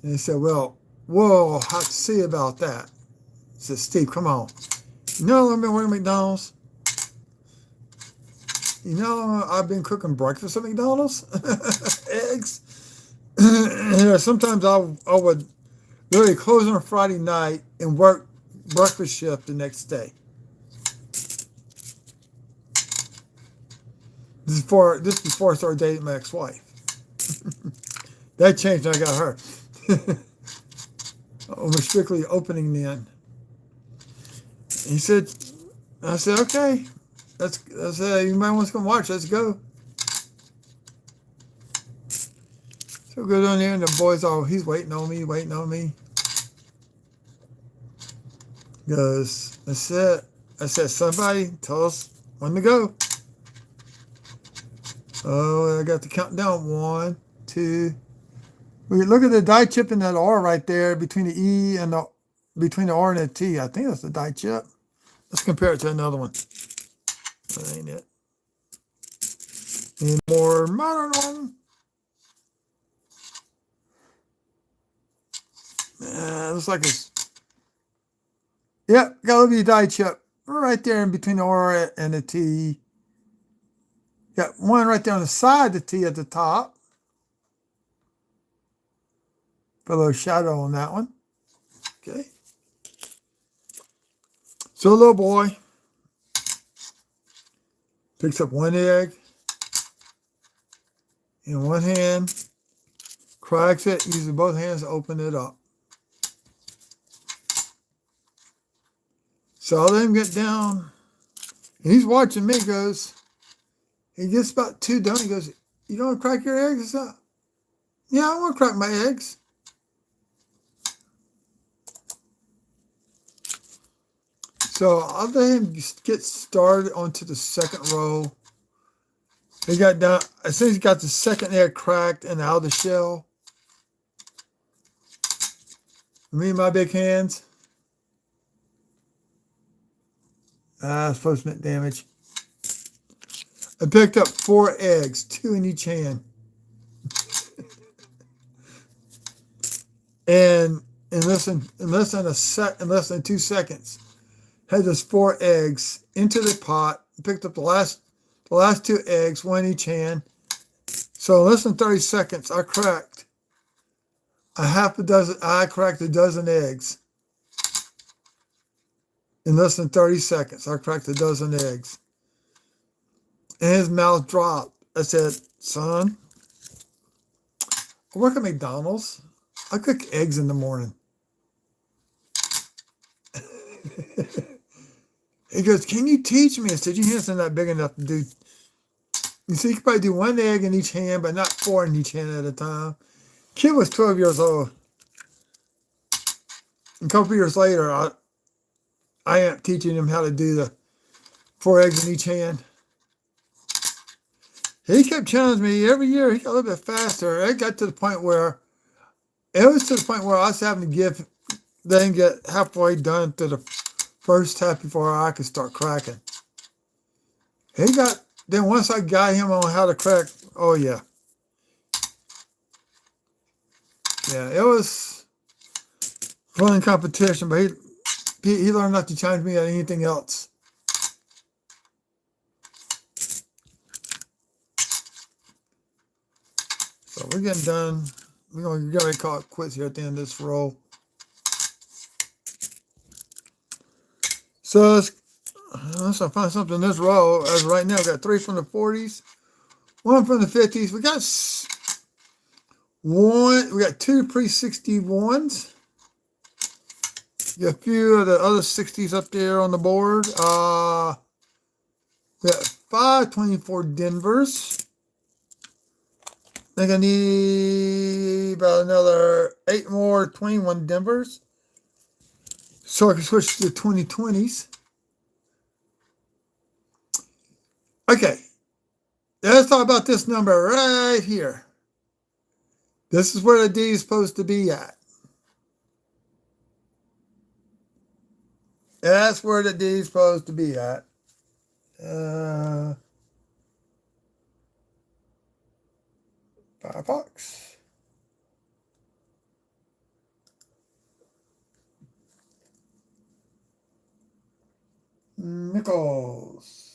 And he said, "Well, we'll have to see about that." I said, "Steve, come on. You know I've been working at McDonald's. You know I've been cooking breakfast at McDonald's, eggs." Sometimes I would literally close on a Friday night and work breakfast shift the next day. This before I started dating my ex-wife. That changed when I got her. We're strictly opening then. He said, I said, okay, I said, you might want to come watch, let's go. So we go down there and the boys all, he's waiting on me. Goes, I said, somebody tell us when to go. Oh, I got to count down. 1, 2. We look at the die chip in that R right there between the E and between the R and the T. I think that's the die chip. Let's compare it to another one. That ain't it. Any more modern one? Looks like it's. Yep, got a little die chip right there in between the R and the T. Got one right there on the side of the T at the top. Put a little shadow on that one. Okay. So a little boy picks up one egg in one hand, cracks it, uses both hands to open it up. So I let him get down. And he's watching me, he gets about 2 done. He goes, you don't want to crack your eggs? Yeah, I want to crack my eggs. So I'll let him get started onto the second row. He got down, as soon as he got the second egg cracked and out of the shell, me and my big hands, supposed to make damage. I picked up 4 eggs, 2 in each hand. And in less than 2 seconds, had those 4 eggs into the pot, picked up the last 2 eggs, 1 in each hand. So in less than 30 seconds, I cracked a dozen eggs. In less than 30 seconds, I cracked a dozen eggs. And his mouth dropped. I said, son, I work at McDonald's. I cook eggs in the morning. He goes, can you teach me? I said, your hands are not big enough to do. You see, you could probably do 1 egg in each hand, but not 4 in each hand at a time. Kid was 12 years old. A couple years later, I am teaching him how to do the 4 eggs in each hand. He kept challenging me every year. He got a little bit faster. It got to the point where I was having to then get halfway done to the first half before I could start cracking. Then once I got him on how to crack, oh yeah. Yeah, it was fun competition, but he learned not to challenge me at anything else. So we're getting done. We're going to call it quits here at the end of this roll. So let's find something in this row. As right now, we got 3 from the 40s, 1 from the 50s. We got 2 pre-61s. Got a few of the other 60s up there on the board. We got 5 24 Denvers. I think I need about another 8 more 21 Denvers. So I can switch to 2020s. Okay. Let's talk about this number right here. This is where the D is supposed to be at. That's where the D is supposed to be at. Firefox. Nickels.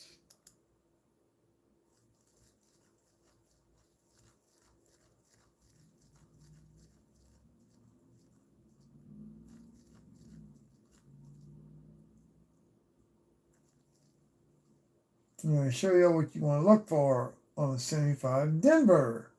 I'm going to show you what you want to look for. on 75 Denver.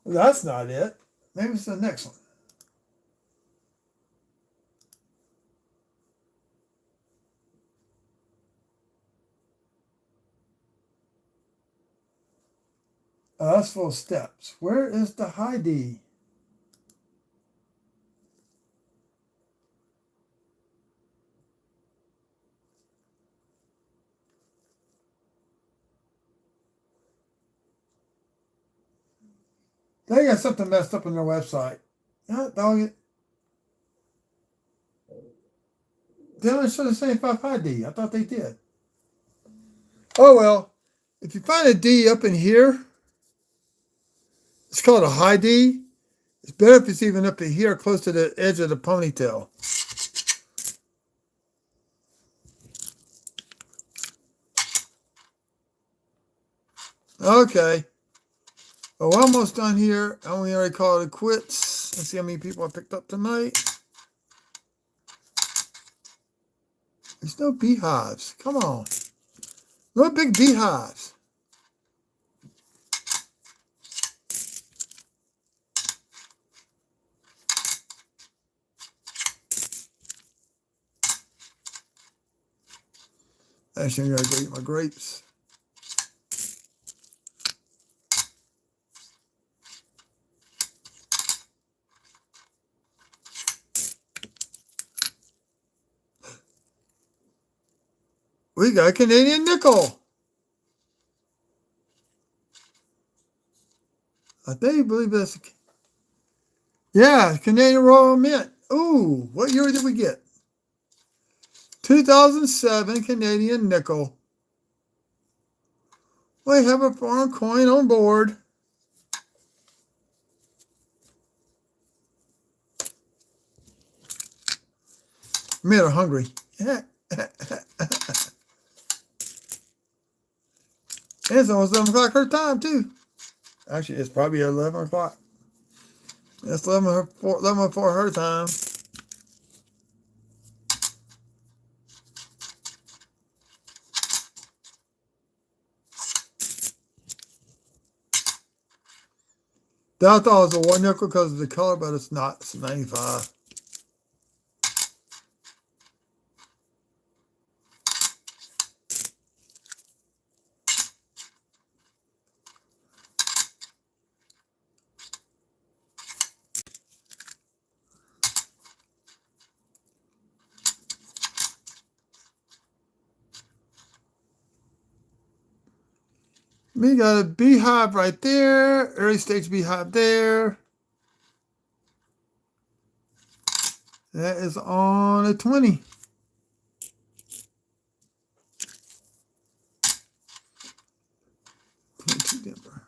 That's not it. Maybe it's the next one. That's full steps. Where is the high D? They got something messed up on their website. Yeah, dog it. They only show the 75 high D. I thought they did. Oh well. If you find a D up in here, it's called a high D. It's better if it's even up to here, close to the edge of the ponytail. Okay. Well, we're almost done here. I only already called it quits. Let's see how many people I picked up tonight. There's no beehives. Come on. No big beehives. Actually, I gotta go eat my grapes. We got Canadian nickel. I think believe that's Canadian Royal Mint. Ooh, what year did we get? 2007 Canadian nickel. We have a foreign coin on board. Made her hungry. It's almost 11 o'clock her time, too. Actually, it's probably 11 o'clock. It's 11 before her time. I thought it was a one nickel because of the color, but it's not. It's 95. We got a beehive right there. Early stage beehive there. That is on a 20. Denver.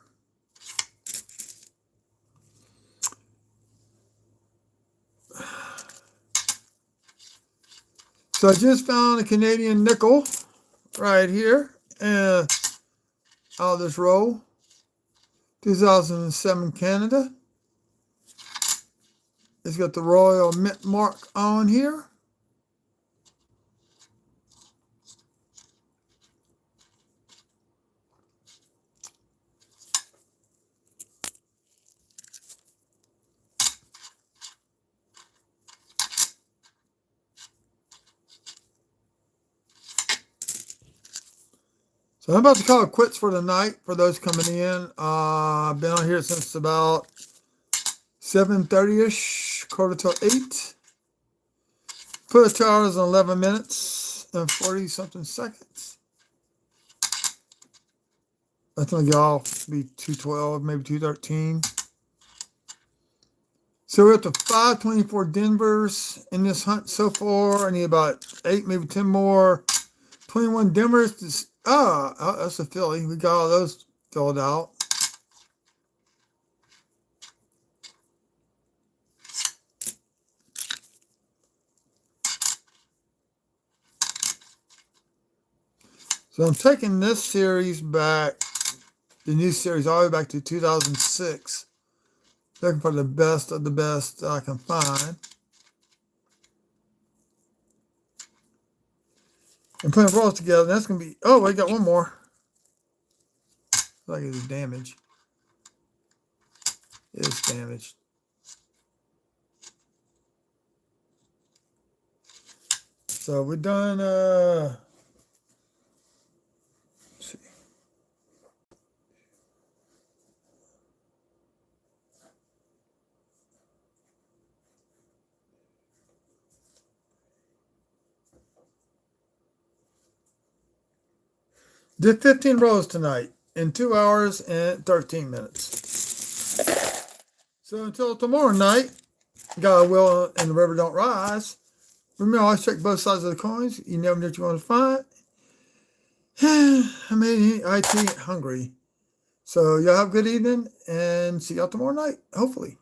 So I just found a Canadian nickel right here. Out of this roll. 2007 Canada. It's got the Royal Mint mark on here. So I'm about to call it quits for the night for those coming in. I've been on here since about 7:30ish, quarter till 8. Put 2 hours and 11 minutes and 40-something seconds. I think y'all be 2:12, maybe 2:13. So we're up to 524 Denvers in this hunt so far. I need about 8, maybe 10 more. 21 Denvers. That's a Philly. We got all those filled out. So I'm taking this series back, the new series, all the way back to 2006. Looking for the best of the best I can find. And putting rolls together. That's going to be, oh, I got one more. Like it's damaged. It's damaged. So we're done, let's see. Did 15 rows tonight in 2 hours and 13 minutes. So until tomorrow night, God will and the river don't rise. Remember, always check both sides of the coins. You never know what you want to find. I made IT hungry. So y'all have a good evening and see y'all tomorrow night, hopefully.